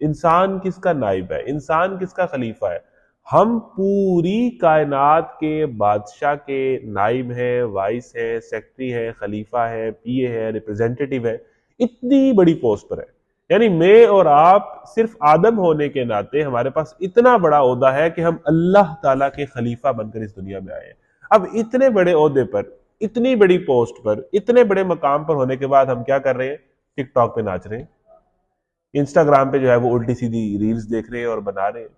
انسان کس کا نائب ہے؟ انسان کس کا خلیفہ ہے؟ ہم پوری کائنات کے بادشاہ کے نائب ہیں، وائس ہیں، سیکٹری ہیں، خلیفہ ہیں، پی اے ہیں، ریپرزینٹیٹیو ہیں، اتنی بڑی پوسٹ پر ہے. یعنی میں اور آپ صرف آدم ہونے کے ناطے ہمارے پاس اتنا بڑا عہدہ ہے کہ ہم اللہ تعالیٰ کے خلیفہ بن کر اس دنیا میں آئے ہیں. اب اتنے بڑے عہدے پر، اتنی بڑی پوسٹ پر، اتنے بڑے مقام پر ہونے کے بعد ہم کیا کر رہے ہیں؟ ٹک ٹاک پہ ناچ رہے ہیں، انسٹاگرام پہ جو ہے وہ الٹی سیدھی ریلز دیکھ رہے ہیں اور بنا رہے ہیں،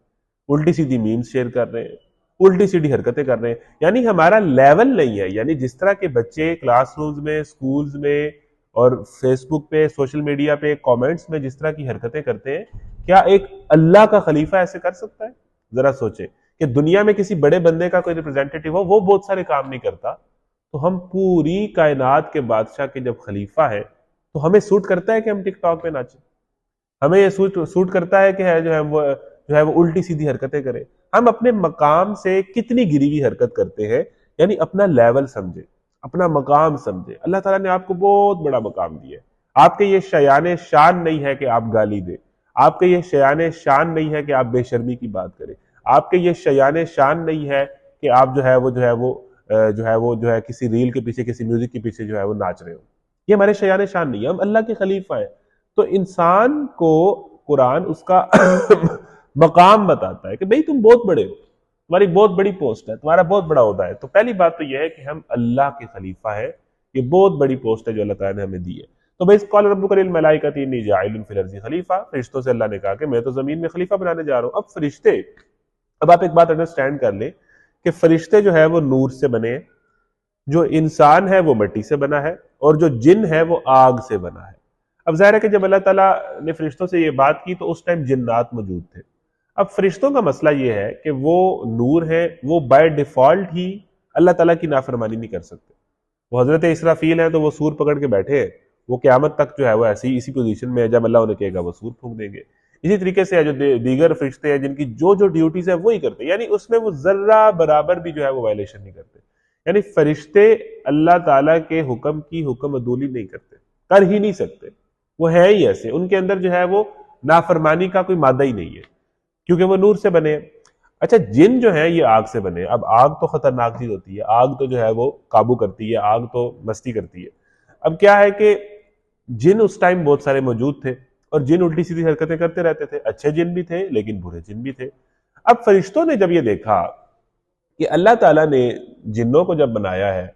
الٹی سیدھی میمز شیئر کر رہے ہیں، الٹی سیدھی حرکتیں کر رہے ہیں. یعنی ہمارا لیول نہیں ہے. یعنی جس طرح کے بچے کلاس رومز میں، سکولز میں اور فیس بک پہ، سوشل میڈیا پہ کامنٹس میں جس طرح کی حرکتیں کرتے ہیں، کیا ایک اللہ کا خلیفہ ایسے کر سکتا ہے؟ ذرا سوچیں کہ دنیا میں کسی بڑے بندے کا کوئی ریپرزینٹیٹیو ہو، وہ بہت سارے کام نہیں کرتا، تو ہم پوری کائنات کے بادشاہ کے جب خلیفہ ہیں تو ہمیں سوٹ کرتا ہے کہ ہم ٹک ٹاک پہ ناچیں؟ ہمیں یہ سوٹ کرتا ہے کہ جو ہے وہ الٹی سیدھی حرکتیں کریں؟ ہم اپنے مقام سے کتنی گری ہوئی حرکت کرتے ہیں. یعنی اپنا لیول سمجھے، اپنا مقام سمجھے. اللہ تعالیٰ نے آپ کو بہت بڑا مقام دیا ہے. آپ کے یہ شیان شان نہیں ہے کہ آپ گالی دیں، آپ کے یہ شیان شان نہیں ہے کہ آپ بے شرمی کی بات کریں، آپ کے یہ شیان شان نہیں ہے کہ آپ جو ہے کسی ریل کے پیچھے، کسی میوزک کے پیچھے جو ہے وہ ناچ رہے ہو. یہ ہمارے شیان شان نہیں ہے، ہم اللہ کے خلیفہ ہیں. تو انسان کو قرآن اس کا مقام بتاتا ہے کہ بھئی تم بہت بڑے ہو، تمہاری بہت بڑی پوسٹ ہے، تمہارا بہت بڑا عہدہ ہے. تو پہلی بات تو یہ ہے کہ ہم اللہ کے خلیفہ ہیں. یہ بہت بڑی پوسٹ ہے جو اللہ تعالیٰ نے ہمیں دی ہے. تو بھئی قال ربک للملائکۃ انی جاعل فی الارض خلیفہ، فرشتوں سے اللہ نے کہا کہ میں تو زمین میں خلیفہ بنانے جا رہا ہوں. اب فرشتے، اب آپ ایک بات انڈرسٹینڈ کر لیں کہ فرشتے جو ہے وہ نور سے بنے ہیں، جو انسان ہے وہ مٹی سے بنا ہے، اور جو جن ہے وہ آگ سے بنا ہے. اب ظاہر ہے کہ جب اللہ تعالیٰ نے فرشتوں سے یہ بات کی تو اس ٹائم جنات موجود تھے. اب فرشتوں کا مسئلہ یہ ہے کہ وہ نور ہے، وہ بائی ڈیفالٹ ہی اللہ تعالیٰ کی نافرمانی نہیں کر سکتے. وہ حضرت اسرافیل ہیں تو وہ سور پکڑ کے بیٹھے ہیں، وہ قیامت تک جو ہے وہ ایسی اسی پوزیشن میں ہے، جب اللہ انہیں کہے گا وہ سور پھونک دیں گے. اسی طریقے سے جو دیگر فرشتے ہیں جن کی جو ڈیوٹیز ہیں وہی کرتے ہیں، یعنی اس میں وہ ذرہ برابر بھی جو ہے وہ وائلیشن نہیں کرتے. یعنی فرشتے اللہ تعالیٰ کے حکم کی حکم عدولی نہیں کرتے، کر ہی نہیں سکتے. وہ ہے ہی ایسے، ان کے اندر جو ہے وہ نافرمانی کا کوئی مادہ ہی نہیں ہے، کیونکہ وہ نور سے بنے ہیں. اچھا جن جو ہیں یہ آگ سے بنے. اب آگ تو خطرناک چیز ہوتی ہے، آگ تو جو ہے وہ قابو کرتی ہے، آگ تو مستی کرتی ہے. اب کیا ہے کہ جن اس ٹائم بہت سارے موجود تھے، اور جن الٹی سیدھی حرکتیں کرتے رہتے تھے. اچھے جن بھی تھے لیکن برے جن بھی تھے. اب فرشتوں نے جب یہ دیکھا کہ اللہ تعالیٰ نے جنوں کو جب بنایا ہے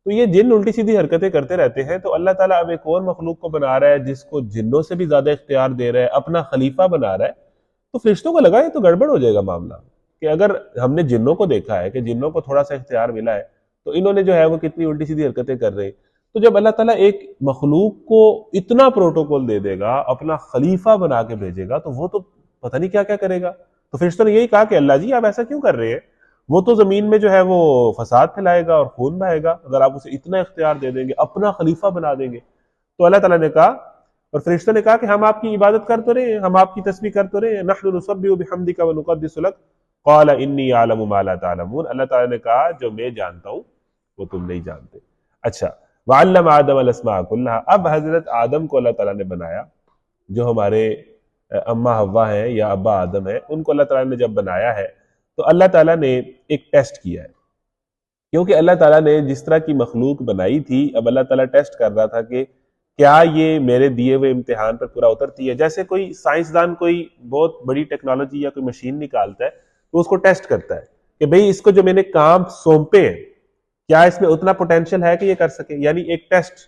تو یہ جن الٹی سیدھی حرکتیں کرتے رہتے ہیں، تو اللہ تعالیٰ اب ایک اور مخلوق کو بنا رہا ہے جس کو جنوں سے بھی زیادہ اختیار دے رہا ہے، اپنا خلیفہ بنا رہا ہے. تو فرشتوں کو لگا یہ تو گڑبڑ ہو جائے گا معاملہ، کہ اگر ہم نے جنوں کو دیکھا ہے کہ جنوں کو تھوڑا سا اختیار ملا ہے تو انہوں نے جو ہے وہ کتنی الٹی سیدھی حرکتیں کر رہے ہیں. تو جب اللہ تعالیٰ ایک مخلوق کو اتنا پروٹوکول دے دے گا، اپنا خلیفہ بنا کے بھیجے گا، تو وہ تو پتہ نہیں کیا کیا کرے گا. تو فرشتوں نے یہی کہا کہ اللہ جی آپ ایسا کیوں کر رہے ہیں؟ وہ تو زمین میں جو ہے وہ فساد پھیلائے گا اور خون بہائے گا اگر آپ اسے اتنا اختیار دے دیں گے، اپنا خلیفہ بنا دیں گے. تو اللہ تعالیٰ نے کہا، اور فرشتوں نے کہا کہ ہم آپ کی عبادت کر تو رہے ہیں، ہم آپ کی تسبیح کر تو رہے ہیں. نحن نسبح بحمدک ونقدس لک قال انی اعلم ما لا تعلمون. اللہ تعالیٰ نے کہا جو میں جانتا ہوں وہ تم نہیں جانتے. اچھا وعلم آدم الاسماء کلها. اب حضرت آدم کو اللہ تعالیٰ نے بنایا، جو ہمارے اماں حوا ہیں یا ابا آدم ہیں، ان کو اللہ تعالیٰ نے جب بنایا ہے تو اللہ تعالیٰ نے ایک ٹیسٹ کیا ہے. کیونکہ اللہ تعالیٰ نے جس طرح کی مخلوق بنائی تھی، اب اللہ تعالیٰ ٹیسٹ کر رہا تھا کہ کیا یہ میرے دیے ہوئے امتحان پر پورا اترتی ہے. جیسے کوئی سائنسدان کوئی بہت بڑی ٹیکنالوجی یا کوئی مشین نکالتا ہے تو اس کو ٹیسٹ کرتا ہے کہ بھئی اس کو جو میں نے کام سونپے ہیں کیا اس میں اتنا پوٹینشیل ہے کہ یہ کر سکے. یعنی ایک ٹیسٹ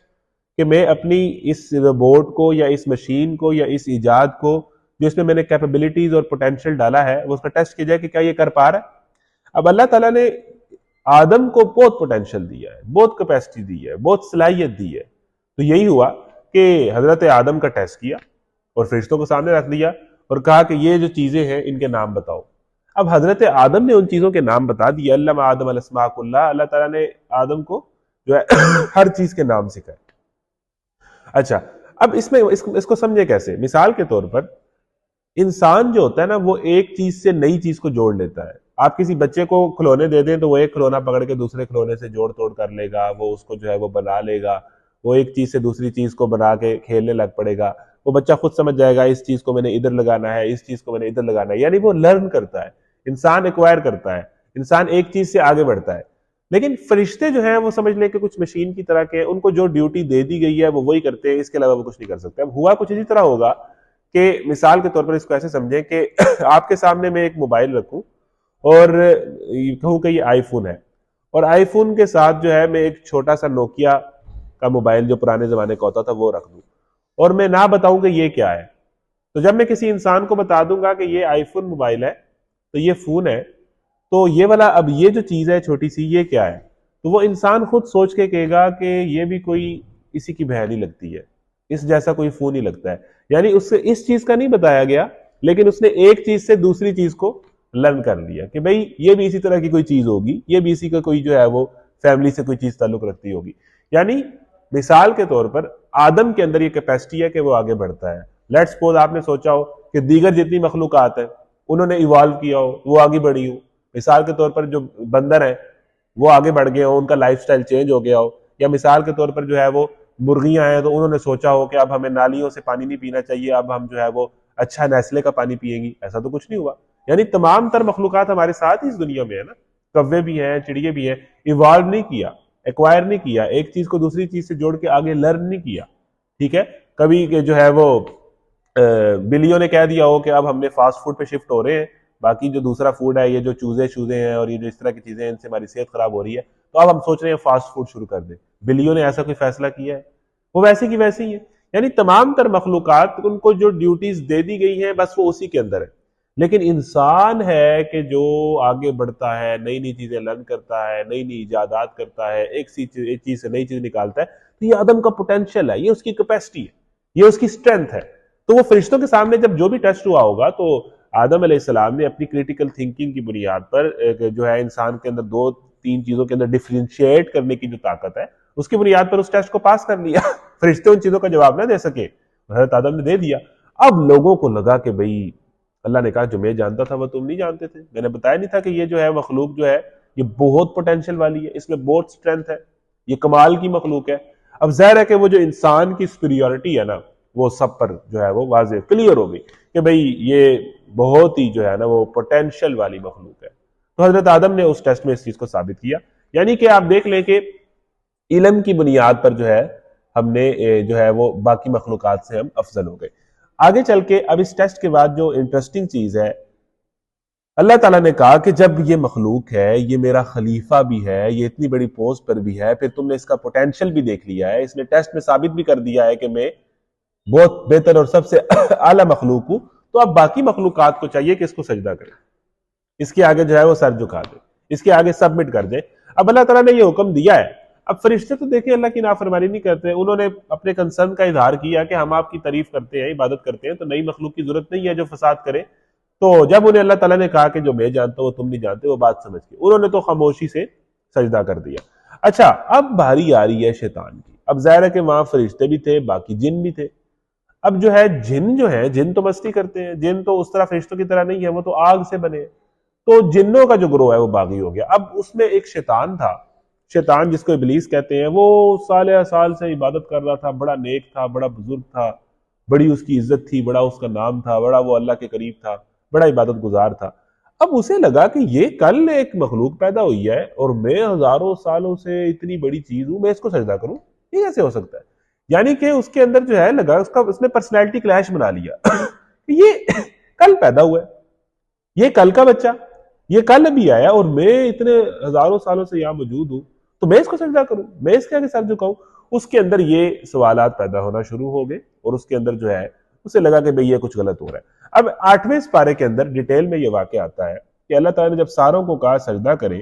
کہ میں اپنی اس روبوٹ کو یا اس مشین کو یا اس ایجاد کو جو اس میں نے کیپیبلٹیز اور پوٹینشیل ڈالا ہے وہ اس کا ٹیسٹ کیا جائے کہ کیا یہ کر پا رہا ہے. اب اللہ تعالیٰ نے آدم کو بہت پوٹینشیل دیا ہے، بہت کیپیسٹی دی ہے، بہت صلاحیت دی ہے. تو یہی ہوا کہ حضرت آدم کا ٹیسٹ کیا اور فرشتوں کو سامنے رکھ دیا اور کہا کہ یہ جو چیزیں ہیں ان کے نام بتاؤ. اب حضرت آدم نے ان چیزوں کے نام بتا دیے. علم آدم الاسماء کلها. اللہ تعالیٰ نے آدم کو جو ہے ہر چیز کے نام سکھائے. اچھا اب اس کو سمجھے کیسے؟ مثال کے طور پر انسان جو ہوتا ہے نا وہ ایک چیز سے نئی چیز کو جوڑ لیتا ہے. آپ کسی بچے کو کھلونے دے دیں تو وہ ایک کھلونا پکڑ کے دوسرے کھلونے سے جوڑ توڑ کر لے گا، وہ اس کو جو ہے وہ بنا لے گا، وہ ایک چیز سے دوسری چیز کو بنا کے کھیلنے لگ پڑے گا. وہ بچہ خود سمجھ جائے گا اس چیز کو میں نے ادھر لگانا ہے، اس چیز کو میں نے ادھر لگانا ہے، یعنی وہ لرن کرتا ہے، انسان ایکوائر کرتا ہے، انسان ایک چیز سے آگے بڑھتا ہے. لیکن فرشتے جو ہیں وہ سمجھ لیں کہ کچھ مشین کی طرح کے، ان کو جو ڈیوٹی دے دی گئی ہے وہ وہی کرتے ہیں، اس کے علاوہ وہ کچھ نہیں کر سکتے. اب ہوا کچھ اسی طرح ہوگا کہ مثال کے طور پر اس کو ایسے سمجھیں کہ آپ کے سامنے میں ایک موبائل رکھوں اور کہوں کہ یہ آئی فون ہے، اور آئی فون کے ساتھ جو ہے میں ایک چھوٹا سا نوکیا کا موبائل جو پرانے زمانے کا ہوتا تھا وہ رکھ دوں، اور میں نہ بتاؤں کہ یہ کیا ہے. تو جب میں کسی انسان کو بتا دوں گا کہ یہ آئی فون موبائل ہے تو یہ فون ہے، تو یہ والا اب یہ جو چیز ہے چھوٹی سی یہ کیا ہے، تو وہ انسان خود سوچ کے کہے گا کہ یہ بھی کوئی اسی کی بہن ہی لگتی ہے، اس جیسا کوئی فون ہی لگتا ہے. یعنی اس سے اس چیز کا نہیں بتایا گیا، لیکن اس نے ایک چیز سے دوسری چیز کو لرن کر لیا کہ بھئی یہ بھی اسی طرح کی کوئی چیز ہوگی، یہ بھی اسی کا کوئی جو ہے وہ فیملی سے کوئی چیز تعلق رکھتی ہوگی. یعنی مثال کے طور پر آدم کے اندر یہ کیپیسٹی ہے کہ وہ آگے بڑھتا ہے. لیٹ سپوز آپ نے سوچا ہو کہ دیگر جتنی مخلوقات ہیں انہوں نے ایوالو کیا ہو، وہ آگے بڑھی ہو. مثال کے طور پر جو بندر ہیں وہ آگے بڑھ گئے ہو، ان کا لائف سٹائل چینج ہو گیا ہو. یا مثال کے طور پر جو ہے وہ مرغیاں ہیں تو انہوں نے سوچا ہو کہ اب ہمیں نالیوں سے پانی نہیں پینا چاہیے، اب ہم جو ہے وہ اچھا نیسلے کا پانی پیئیں گی. ایسا تو کچھ نہیں ہوا. یعنی تمام تر مخلوقات ہمارے ساتھ ہی اس دنیا میں ہے نا، کوے بھی ہیں، چڑیے بھی ہیں، ایوالو نہیں کیا، ایکوائر نہیں کیا، ایک چیز کو دوسری چیز سے جوڑ کے آگے لرن نہیں کیا. ٹھیک ہے، کبھی کہ جو ہے وہ بلیوں نے کہہ دیا ہو کہ اب ہم نے فاسٹ فوڈ پہ شفٹ ہو رہے ہیں، باقی جو دوسرا فوڈ ہے یہ جو چوزے ہیں اور یہ جو اس طرح کی چیزیں ہیں ان سے ہماری صحت خراب ہو رہی ہے، تو اب ہم سوچ رہے ہیں فاسٹ فوڈ شروع کر دیں. بلیوں نے ایسا کوئی فیصلہ کیا ہے؟ وہ ویسے کی ویسے ہی ہے. یعنی تمام تر مخلوقات ان کو جو ڈیوٹیز دے دی گئی ہیں بس وہ اسی کے اندر ہے. لیکن انسان ہے کہ جو آگے بڑھتا ہے، نئی نئی چیزیں لرن کرتا ہے، نئی نئی ایجادات کرتا ہے، ایک چیز سے نئی چیز نکالتا ہے. تو یہ آدم کا پوٹینشیل ہے، یہ اس کی کیپیسٹی ہے، یہ اس کی اسٹرینتھ ہے. تو وہ فرشتوں کے سامنے جب جو بھی ٹیسٹ ہوا ہوگا تو آدم علیہ السلام نے اپنی کریٹیکل تھنکنگ کی بنیاد پر جو ہے انسان کے اندر دو تین چیزوں کے اندر ڈیفرینشیٹ کرنے کی جو طاقت ہے اس کی بنیاد پر اس ٹیسٹ کو پاس کر لیا. فرشتے ان چیزوں کا جواب نہ دے سکے، حضرت آدم نے دے دیا. اب لوگوں کو لگا کہ بھئی اللہ نے کہا جو میں جانتا تھا وہ تم نہیں جانتے تھے، میں نے بتایا نہیں تھا کہ یہ جو ہے مخلوق جو ہے یہ بہت پوٹینشیل والی ہے، اس میں بہت سٹرینتھ ہے، یہ کمال کی مخلوق ہے. اب ظاہر ہے کہ وہ جو انسان کی سپیریورٹی ہے نا وہ سب پر جو ہے وہ واضح کلیئر ہو گئی کہ بھئی یہ بہت ہی جو ہے نا وہ پوٹینشیل والی مخلوق ہے. تو حضرت آدم نے اس ٹیسٹ میں اس چیز کو ثابت کیا. یعنی کہ آپ دیکھ لیں کہ علم کی بنیاد پر جو ہے ہم نے جو ہے وہ باقی مخلوقات سے ہم افضل ہو گئے. آگے چل کے اب اس ٹیسٹ کے بعد جو انٹرسٹنگ چیز ہے، اللہ تعالیٰ نے کہا کہ جب یہ مخلوق ہے، یہ میرا خلیفہ بھی ہے، یہ اتنی بڑی پوسٹ پر بھی ہے، پھر تم نے اس کا پوٹینشیل بھی دیکھ لیا ہے، اس نے ٹیسٹ میں ثابت بھی کر دیا ہے کہ میں بہت بہتر اور سب سے اعلیٰ مخلوق ہوں، تو اب باقی مخلوقات کو چاہیے کہ اس کو سجدہ کرے، اس کے آگے جو ہے وہ سر جھکا دے، اس کے آگے سبمٹ کر دے. اب اللہ تعالیٰ نے یہ حکم دیا ہے. اب فرشتے تو دیکھیں اللہ کی نافرمانی نہیں کرتے، انہوں نے اپنے کنسرن کا اظہار کیا کہ ہم آپ کی تعریف کرتے ہیں، عبادت کرتے ہیں، تو نئی مخلوق کی ضرورت نہیں ہے جو فساد کرے. تو جب انہیں اللہ تعالیٰ نے کہا کہ جو میں جانتا ہوں وہ تم نہیں جانتے، وہ بات سمجھ کے انہوں نے تو خاموشی سے سجدہ کر دیا. اچھا، اب باری آ رہی ہے شیطان کی. اب ظاہر ہے کہ وہاں فرشتے بھی تھے، باقی جن بھی تھے. اب جو ہے جن تو مستی کرتے ہیں، جن تو اس طرح فرشتوں کی طرح نہیں ہے، وہ تو آگ سے بنے. تو جنوں کا جو گروہ ہے وہ باغی ہو گیا. اب اس میں ایک شیطان تھا، شیطان جس کو ابلیس کہتے ہیں، وہ سال سال سے عبادت کر رہا تھا، بڑا نیک تھا، بڑا بزرگ تھا، بڑی اس کی عزت تھی، بڑا اس کا نام تھا، بڑا وہ اللہ کے قریب تھا، بڑا عبادت گزار تھا. اب اسے لگا کہ یہ کل ایک مخلوق پیدا ہوئی ہے اور میں ہزاروں سالوں سے اتنی بڑی چیز ہوں، میں اس کو سجدہ کروں، یہ کیسے ہو سکتا ہے؟ یعنی کہ اس کے اندر جو ہے لگا اس نے پرسنالٹی کلیش بنا لیا. یہ کل پیدا ہوا ہے، یہ کل کا بچہ، یہ کل ابھی آیا اور میں اتنے ہزاروں سالوں سے یہاں موجود ہوں، تو میں اس کو سجدہ کروں، میں اس کے آگے سر جھکاؤں. اس کے اندر یہ سوالات پیدا ہونا شروع ہو گئے اور اس کے اندر جو ہے اسے لگا کہ بھئی یہ کچھ غلط ہو رہا ہے. اب 8ویں سپارے کے اندر ڈیٹیل میں یہ واقعہ آتا ہے کہ اللہ تعالیٰ نے جب ساروں کو کہا سجدہ کرے،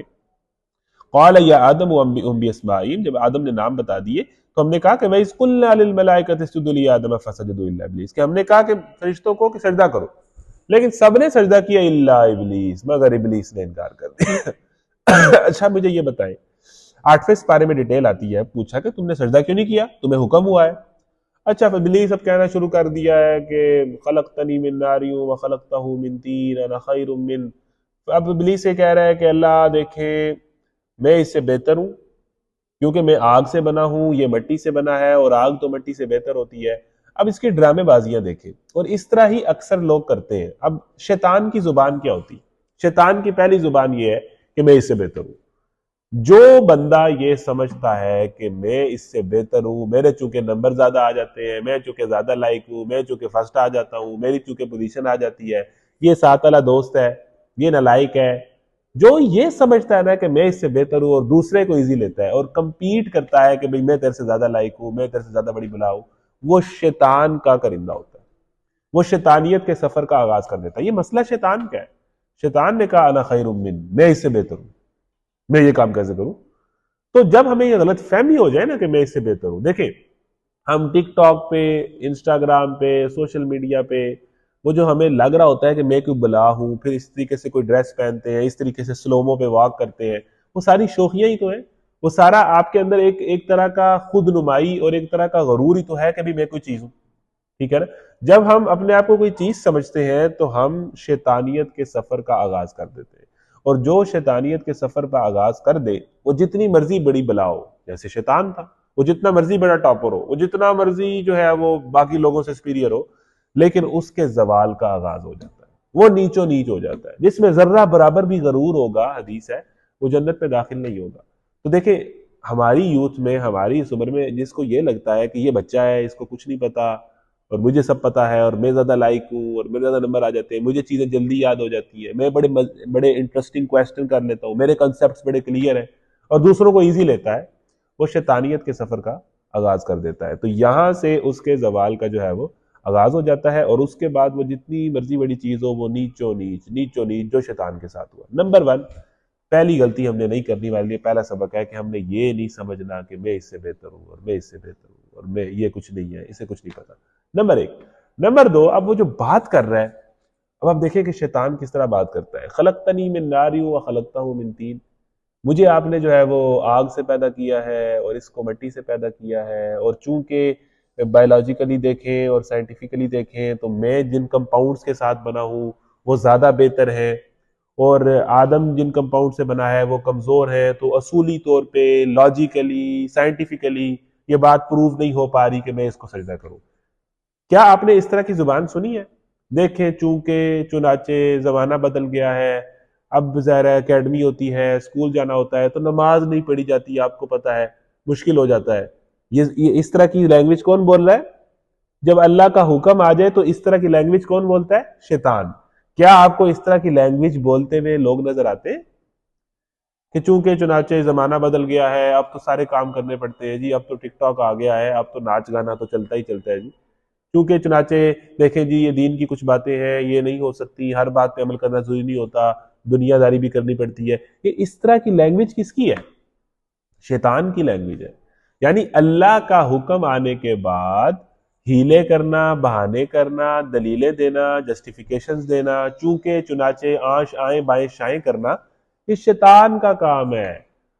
قال یا آدم وانبئہم باسمائہم، جب آدم نے نام بتا دیے تو ہم نے کہا کہ وَإِذْ قُلْنَا لِلْمَلَائِكَةِ اسْجُدُوا لِآدَمَ فَسَجَدُوا إِلَّا إِبْلِيسَ، کہ ہم نے کہا کہ فرشتوں کو کہ سجدہ کرو، لیکن سب نے سجدہ کیا الا ابلیس، مگر ابلیس نے انکار کر دیا. اچھا مجھے یہ بتائیں، 8ویں سپارے میں ڈیٹیل آتی ہے، پوچھا کہ تم نے سجدہ کیوں نہیں کیا، تمہیں حکم ہوا ہے. اچھا ابلیس اب کہنا شروع کر دیا ہے کہ خلقتنی من نار وخلقتہ من طین انا خیر من. اب ابلیس یہ کہہ رہا ہے کہ اللہ دیکھیں میں اس سے بہتر ہوں کیونکہ میں آگ سے بنا ہوں، یہ مٹی سے بنا ہے اور آگ تو مٹی سے بہتر ہوتی ہے. اب اس کی ڈرامے بازیاں دیکھیں، اور اس طرح ہی اکثر لوگ کرتے ہیں۔ اب شیطان کی زبان کیا ہوتی ہے؟ شیطان کی پہلی زبان یہ ہے کہ میں اس سے بہتر ہوں۔ جو بندہ یہ سمجھتا ہے کہ میں اس سے بہتر ہوں، میرے چونکہ نمبر زیادہ آ جاتے ہیں، میں چونکہ زیادہ لائق ہوں، میں چونکہ فرسٹ آ جاتا ہوں، میری چونکہ پوزیشن آ جاتی ہے، یہ ساتھ والا دوست ہے، یہ نالائق ہے، جو یہ سمجھتا ہے نا کہ میں اس سے بہتر ہوں اور دوسرے کو ایزی لیتا ہے اور کمپیٹ کرتا ہے کہ بھئی میں تیرے سے زیادہ لائق ہوں، میں تیرے سے زیادہ بڑی بلا ہوں، وہ شیطان کا کرندہ ہوتا ہے، وہ شیطانیت کے سفر کا آغاز کر دیتا ہے۔ یہ مسئلہ شیطان کا ہے۔ شیطان نے کہا انا خیر من، میں اس سے بہتر ہوں، میں یہ کام کیسے کروں؟ تو جب ہمیں یہ غلط فہمی ہو جائے نا کہ میں اس سے بہتر ہوں، دیکھیں ہم ٹک ٹاک پہ، انسٹاگرام پہ، سوشل میڈیا پہ، وہ جو ہمیں لگ رہا ہوتا ہے کہ میں کوئی بلا ہوں، پھر اس طریقے سے کوئی ڈریس پہنتے ہیں، اس طریقے سے سلوموں پہ واک کرتے ہیں، وہ ساری شوخیاں ہی تو ہیں۔ وہ سارا آپ کے اندر ایک طرح کا خود نمائی اور ایک طرح کا غرور ہی تو ہے کہ بھی میں کوئی چیز ہوں، ٹھیک ہے نا؟ جب ہم اپنے آپ کو کوئی چیز سمجھتے ہیں تو ہم شیطانیت کے سفر کا آغاز کر دیتے ہیں، اور جو شیطانیت کے سفر کا آغاز کر دے وہ جتنی مرضی بڑی بلا ہو، جیسے شیطان تھا، وہ جتنا مرضی بڑا ٹاپر ہو، وہ جتنا مرضی جو ہے وہ باقی لوگوں سے سپیریئر ہو، لیکن اس کے زوال کا آغاز ہو جاتا ہے، وہ نیچو نیچ ہو جاتا ہے۔ جس میں ذرہ برابر بھی غرور ہوگا، حدیث ہے، وہ جنت میں داخل نہیں ہوگا۔ تو دیکھیں ہماری یوتھ میں، ہماری اس عمر میں جس کو یہ لگتا ہے کہ یہ بچہ ہے، اس کو کچھ نہیں پتا اور مجھے سب پتا ہے اور میں زیادہ لائق ہوں اور میرے زیادہ نمبر آ جاتے ہیں، مجھے چیزیں جلدی یاد ہو جاتی ہیں، میں بڑے انٹرسٹنگ کویسچن کر لیتا ہوں، میرے کنسیپٹس بڑے کلیئر ہیں، اور دوسروں کو ایزی لیتا ہے، وہ شیطانیت کے سفر کا آغاز کر دیتا ہے۔ تو یہاں سے اس کے زوال کا جو ہے وہ آغاز ہو جاتا ہے، اور اس کے بعد وہ جتنی مرضی بڑی چیز ہو، وہ نیچو نیچ جو شیطان کے ساتھ ہوا۔ نمبر 1، پہلی غلطی ہم نے نہیں کرنی، والے پہلا سبق ہے کہ ہم نے یہ نہیں سمجھنا کہ میں اس سے بہتر ہوں اور میں اس سے بہتر ہوں اور میں یہ کچھ نہیں ہے، اسے کچھ نہیں پتا۔ نمبر 1۔ نمبر 2، اب وہ جو بات کر رہا ہے، اب آپ دیکھیں کہ شیطان کس طرح بات کرتا ہے۔ خلقتنی من نار وخلقتہ من طین، مجھے آپ نے جو ہے وہ آگ سے پیدا کیا ہے اور اس کو مٹی سے پیدا کیا ہے، اور چونکہ بایولوجیکلی دیکھیں اور سائنٹیفکلی دیکھیں تو میں جن کمپاؤنڈز کے ساتھ بنا ہوں وہ زیادہ بہتر ہے، اور آدم جن کمپاؤنڈ سے بنا ہے وہ کمزور ہے، تو اصولی طور پہ لاجیکلی سائنٹیفکلی یہ بات پروو نہیں ہو پا رہی کہ میں اس کو سجدہ کروں۔ کیا آپ نے اس طرح کی زبان سنی ہے؟ دیکھیں چونکہ چنانچہ زمانہ بدل گیا ہے، اب ظاہر ہے اکیڈمی ہوتی ہے، اسکول جانا ہوتا ہے، تو نماز نہیں پڑھی جاتی، آپ کو پتا ہے مشکل ہو جاتا ہے۔ یہ اس طرح کی لینگویج کون بول رہا ہے؟ جب اللہ کا حکم آ جائے تو اس طرح کی لینگویج کون بولتا ہے؟ شیطان۔ کیا آپ کو اس طرح کی لینگویج بولتے ہوئے لوگ نظر آتے کہ چونکہ چنانچہ زمانہ بدل گیا ہے، اب تو سارے کام کرنے پڑتے ہیں جی، اب تو ٹک ٹاک آ گیا ہے، اب تو ناچ گانا تو چلتا ہی چلتا ہے جی، کیونکہ چنانچہ دیکھیں جی یہ دین کی کچھ باتیں ہیں، یہ نہیں ہو سکتی، ہر بات پہ عمل کرنا ضروری نہیں ہوتا، دنیا داری بھی کرنی پڑتی ہے۔ یہ اس طرح کی لینگویج کس کی ہے؟ شیطان کی لینگویج ہے۔ یعنی اللہ کا حکم آنے کے بعد ہیلے کرنا، بہانے کرنا، دلیلیں دینا، جسٹیفیکیشنز دینا، چونکہ چنانچہ آنش آئیں بائیں شائیں کرنا، یہ شیطان کا کام ہے،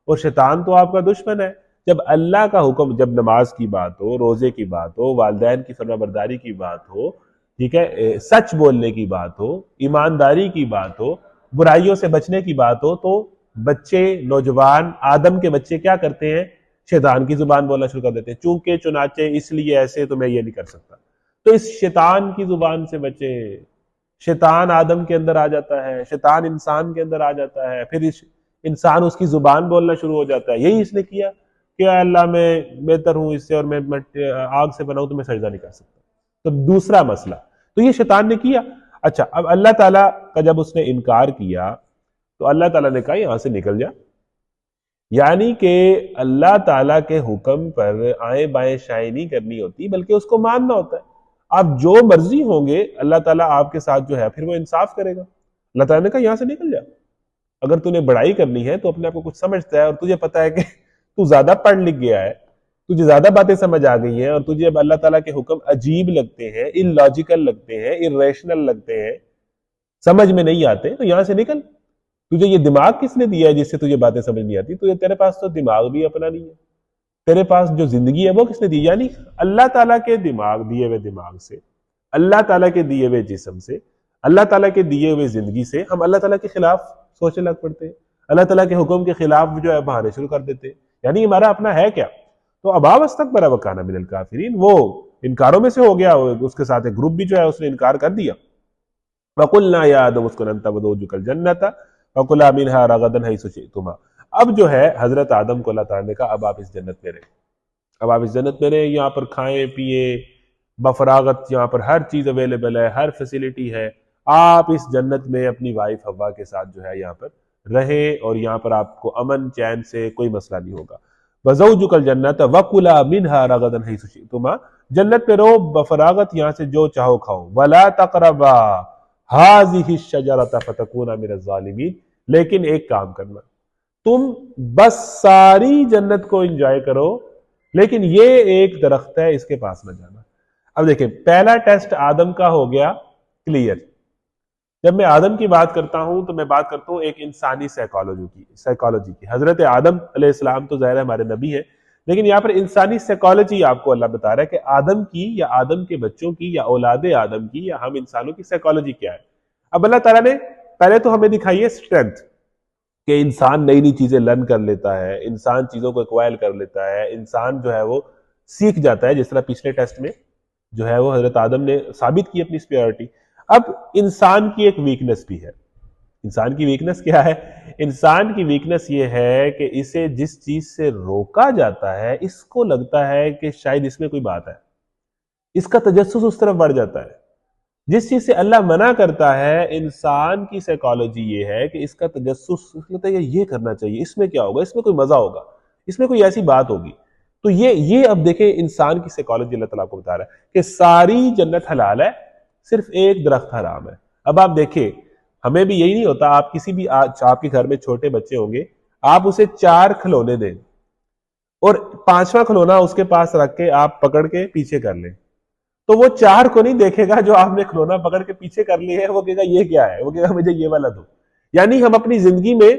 اور شیطان تو آپ کا دشمن ہے۔ جب اللہ کا حکم، جب نماز کی بات ہو، روزے کی بات ہو، والدین کی فرما برداری کی بات ہو، ٹھیک ہے، سچ بولنے کی بات ہو، ایمانداری کی بات ہو، برائیوں سے بچنے کی بات ہو، تو بچے، نوجوان، آدم کے بچے کیا کرتے ہیں؟ شیطان کی زبان بولنا شروع کر دیتے ہیں، چونکہ چنانچہ اس لیے ایسے تو میں یہ نہیں کر سکتا۔ تو اس شیطان کی زبان سے بچے۔ شیطان آدم کے اندر آ جاتا ہے، شیطان انسان کے اندر آ جاتا ہے، پھر انسان اس کی زبان بولنا شروع ہو جاتا ہے، یہی اس نے کیا کہ اے اللہ میں بہتر ہوں اس سے، اور میں آگ سے بنا ہوں تو میں سجدہ نہیں کر سکتا۔ تو دوسرا مسئلہ تو یہ شیطان نے کیا۔ اچھا، اب اللہ تعالیٰ کا جب اس نے انکار کیا تو اللہ تعالیٰ نے کہا یہاں سے نکل جا، یعنی کہ اللہ تعالیٰ کے حکم پر آئیں بائیں شائیں نہیں کرنی ہوتی، بلکہ اس کو ماننا ہوتا ہے۔ آپ جو مرضی ہوں گے، اللہ تعالیٰ آپ کے ساتھ جو ہے پھر وہ انصاف کرے گا۔ اللہ تعالیٰ نے کہا یہاں سے نکل جا، اگر تو نے بڑائی کرنی ہے تو اپنے آپ کو کچھ سمجھتا ہے اور تجھے پتا ہے کہ تو زیادہ پڑھ لکھ گیا ہے، تجھے زیادہ باتیں سمجھ آ گئی ہیں، اور تجھے اب اللہ تعالیٰ کے حکم عجیب لگتے ہیں، ان لاجیکل لگتے ہیں، ارریشنل لگتے ہیں، سمجھ میں نہیں آتے، تو یہاں سے نکل۔ تجھے یہ دماغ کس نے دیا ہے جس سے تجھے باتیں سمجھ نہیں آتی؟ تیرے پاس تو دماغ بھی اپنا نہیں ہے، تیرے پاس جو زندگی ہے وہ کس نے دی؟ یعنی اللہ تعالیٰ کے دماغ دیے ہوئے دماغ سے، اللہ تعالیٰ کے دیے ہوئے جسم سے، اللہ تعالیٰ کے دیے ہوئے زندگی سے ہم اللہ تعالیٰ کے خلاف سوچنے لگ پڑتے ہیں، اللہ تعالیٰ کے حکم کے خلاف جو ہے بہانے شروع کر دیتے ہیں۔ یعنی ہمارا اپنا ہے کیا؟ تو ابا واستکبر وکان من الکافرین، وہ انکاروں میں سے ہو گیا, اس کے ساتھ ایک گروپ بھی جو ہے اس نے انکار کر دیا. وَقُلْنَا يَا آدَمُ اسْكُنْ أَنْتَ وَزَوْجُكَ الْجَنَّةَ وَكُلَا مِنْهَا رَغَدًا حَيْثُ شِئْتُمَا. اب جو ہے حضرت آدم کو اللہ تعالیٰ نے کہا اب آپ اس جنت میں رہیں, اب آپ اس جنت میں رہیں, یہاں پر کھائیں پیئیں بفراغت, یہاں پر ہر چیز اویلیبل ہے, ہر فیسیلیٹی ہے, آپ اس جنت میں اپنی وائف حوا کے ساتھ جو ہے یہاں پر رہیں, اور یہاں پر آپ کو امن چین سے کوئی مسئلہ نہیں ہوگا. وَزَوْجُكَ الْجَنَّةَ وَكُلَا مِنْهَا رَغَدًا حَيْثُ شِئْتُمَا, جنت میں رہو بفراغت, یہاں سے جو چاہو کھاؤ. وَلَا تَقْرَبَا هَٰذِهِ الشَّجَرَةَ فَتَكُونَا مِنَ الظَّالِمِينَ, لیکن ایک کام کرنا, تم بس ساری جنت کو انجوائے کرو, لیکن یہ ایک درخت ہے اس کے پاس نہ جانا. اب دیکھیں پہلا ٹیسٹ آدم کا ہو گیا کلیئر. جب میں آدم کی بات کرتا ہوں تو میں بات کرتا ہوں ایک انسانی سائیکالوجی کی. حضرت آدم علیہ السلام تو ظاہر ہے ہمارے نبی ہیں, لیکن یہاں پر انسانی سائیکالوجی آپ کو اللہ بتا رہا ہے کہ آدم کی یا آدم کے بچوں کی یا اولاد آدم کی یا ہم انسانوں کی سائیکالوجی کیا ہے. اب اللہ تعالیٰ نے پہلے تو ہمیں دکھائی ہے اسٹرینتھ, کہ انسان نئی نئی چیزیں لرن کر لیتا ہے, انسان چیزوں کو ایکوائر کر لیتا ہے, انسان جو ہے وہ سیکھ جاتا ہے, جس طرح پچھلے ٹیسٹ میں جو ہے وہ حضرت آدم نے ثابت کی اپنی سپیورٹی. اب انسان کی ایک ویکنس بھی ہے. انسان کی ویکنس کیا ہے؟ انسان کی ویکنس یہ ہے کہ اسے جس چیز سے روکا جاتا ہے اس کو لگتا ہے کہ شاید اس میں کوئی بات ہے, اس کا تجسس اس طرف بڑھ جاتا ہے. جس چیز سے اللہ منع کرتا ہے, انسان کی سائیکالوجی یہ ہے کہ اس کا تجسس لگتا ہے یہ کرنا چاہیے, اس میں کیا ہوگا, اس میں کوئی مزہ ہوگا, اس میں کوئی ایسی بات ہوگی. تو یہ اب دیکھیں انسان کی سائیکالوجی اللہ تعالیٰ کو بتا رہا ہے کہ ساری جنت حلال ہے, صرف ایک درخت حرام ہے. اب آپ دیکھیں ہمیں بھی یہی نہیں ہوتا, آپ کسی بھی آپ کے گھر میں چھوٹے بچے ہوں گے, آپ اسے 4 کھلونے دیں اور 5واں کھلونا اس کے پاس رکھ کے آپ پکڑ کے پیچھے کر لیں, تو وہ 4 کو نہیں دیکھے گا جو آپ نے کھلونا پکڑ کے پیچھے کر لی ہے, وہ کہے گا یہ کیا ہے, وہ کہے گا مجھے یہ والا دو. یعنی ہم اپنی زندگی میں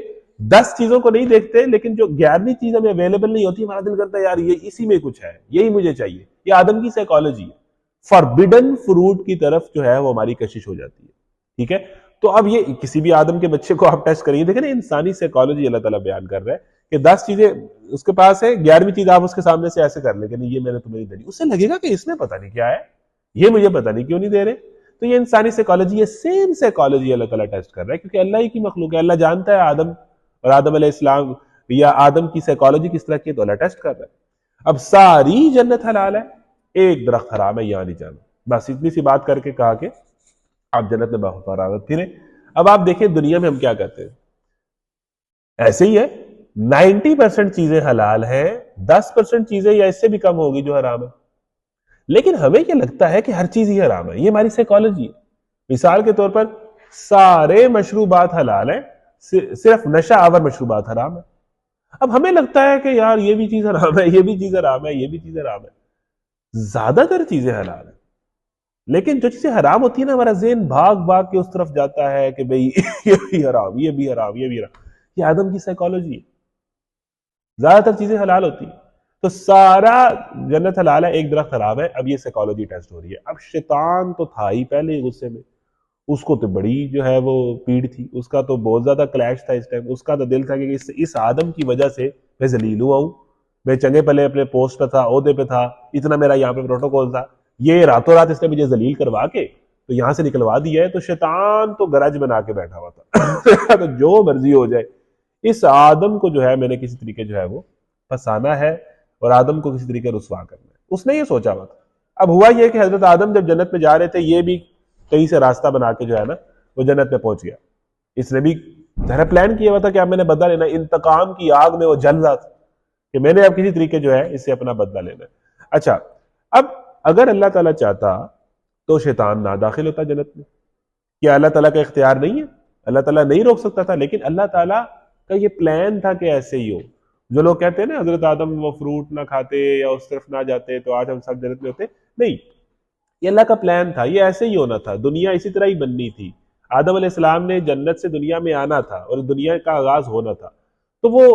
10 چیزوں کو نہیں دیکھتے, لیکن جو 11ویں چیز ہمیں اویلیبل نہیں ہوتی, ہمارا دل کرتا ہے یار یہ اسی میں کچھ ہے, یہی مجھے چاہیے. یہ آدم کی سائیکالوجی ہے. فاربیڈن فروٹ کی طرف جو ہے وہ ہماری کشش ہو جاتی ہے. ٹھیک ہے, تو اب یہ کسی بھی آدم کے بچے کو آپ ٹیسٹ کریے, دیکھیں نا انسانی سائیکالوجی اللہ تعالیٰ بیان کر رہا ہے کہ 10 چیزیں اس کے پاس ہے, 11ویں چیز آپ اس کے سامنے سے ایسے کر لیں کہ نہیں یہ میں نے تمہیں نہیں دینی, اس سے لگے گا کہ اس میں پتہ نہیں کیا ہے, یہ مجھے پتہ نہیں کیوں نہیں دے رہے. تو یہ انسانی سائیکالوجی, یہ سیم سائیکالوجی اللہ تعالیٰ ٹیسٹ کر رہا ہے, کیونکہ اللہ ہی کی مخلوق ہے. اللہ جانتا ہے آدم اور آدم علیہ السلام یا آدم کی سائیکالوجی کس طرح کی ہے, تو اللہ ٹیسٹ کر رہا ہے. اب ساری جنت حلال ہے, ایک درخت حرام ہے, یہاں نہیں جانا. بس اتنی سی بات کر کے کہا کہ آپ جنت میں بفراغت پھریں. اب آپ دیکھیں دنیا میں ہم کیا کرتے ہیں, ایسے ہی ہے 90% چیزیں حلال ہیں, 10% چیزیں یا اس سے بھی کم ہوگی جو حرام ہے. لیکن ہمیں یہ لگتا ہے کہ ہر چیز ہی حرام ہے, یہ ہماری سائیکالوجی ہے. مثال کے طور پر سارے مشروبات حلال ہیں, صرف نشہ آور مشروبات حرام ہے. اب ہمیں لگتا ہے کہ یار یہ بھی چیز حرام ہے, یہ بھی چیز حرام ہے, یہ بھی چیز حرام ہے. زیادہ تر چیزیں حلال ہیں, لیکن جو چیزیں حرام ہوتی ہیں نا, ہمارا ذہن بھاگ بھاگ کے اس طرف جاتا ہے کہ بھئی یہ بھی حرام, یہ بھی حرام, یہ بھی حرام. یہ آدم کی سائیکالوجی ہے. زیادہ تر چیزیں حلال ہوتی ہیں, تو سارا جنت حلال ہے, ایک درخت حرام ہے. اب یہ سائیکالوجی ٹیسٹ ہو رہی ہے. اب شیطان تو تھا ہی پہلے ہی غصے میں, اس کو تو بڑی جو ہے وہ پیڑ تھی, اس کا تو بہت زیادہ کلیش تھا اس ٹائم. اس کا تو دل تھا کہ اس آدم کی وجہ سے میں ذلیل ہوا ہوں, میں چنگے پلے اپنے پوسٹ پہ تھا, عہدے پہ تھا, اتنا میرا یہاں پہ پروٹوکول تھا, یہ راتوں رات اس نے مجھے ذلیل کروا کے تو یہاں سے نکلوا دیا ہے. تو شیطان تو گرج بنا کے بیٹھا ہوا تھا تو جو مرضی ہو جائے, اس آدم کو جو ہے میں نے کسی طریقے جو ہے وہ پھنسانا ہے اور آدم کو کسی طریقے رسوا کرنا ہے. اس نے یہ سوچا ہوا تھا. اب ہوا یہ کہ حضرت آدم جب جنت میں جا رہے تھے, یہ بھی کہیں سے راستہ بنا کے جو ہے نا وہ جنت میں پہنچ گیا. اس نے بھی ذرا پلان کیا ہوا تھا کہ اب میں نے بدلہ لینا, انتقام کی آگ میں وہ جل رہا تھا کہ میں نے اب کسی طریقے جو ہے اس سے اپنا بدلہ لینا ہے. اچھا, اب اگر اللہ تعالیٰ چاہتا تو شیطان نہ داخل ہوتا جنت میں. کیا اللہ تعالیٰ کا اختیار نہیں ہے؟ اللہ تعالیٰ نہیں روک سکتا تھا, لیکن اللہ تعالیٰ کا یہ پلان تھا کہ ایسے ہی ہو. جو لوگ کہتے ہیں نا حضرت آدم وہ فروٹ نہ کھاتے یا اس طرف نہ جاتے تو آج ہم سب جنت میں ہوتے, نہیں, یہ اللہ کا پلان تھا, یہ ایسے ہی ہونا تھا. دنیا اسی طرح ہی بننی تھی. آدم علیہ السلام نے جنت سے دنیا میں آنا تھا اور دنیا کا آغاز ہونا تھا. تو وہ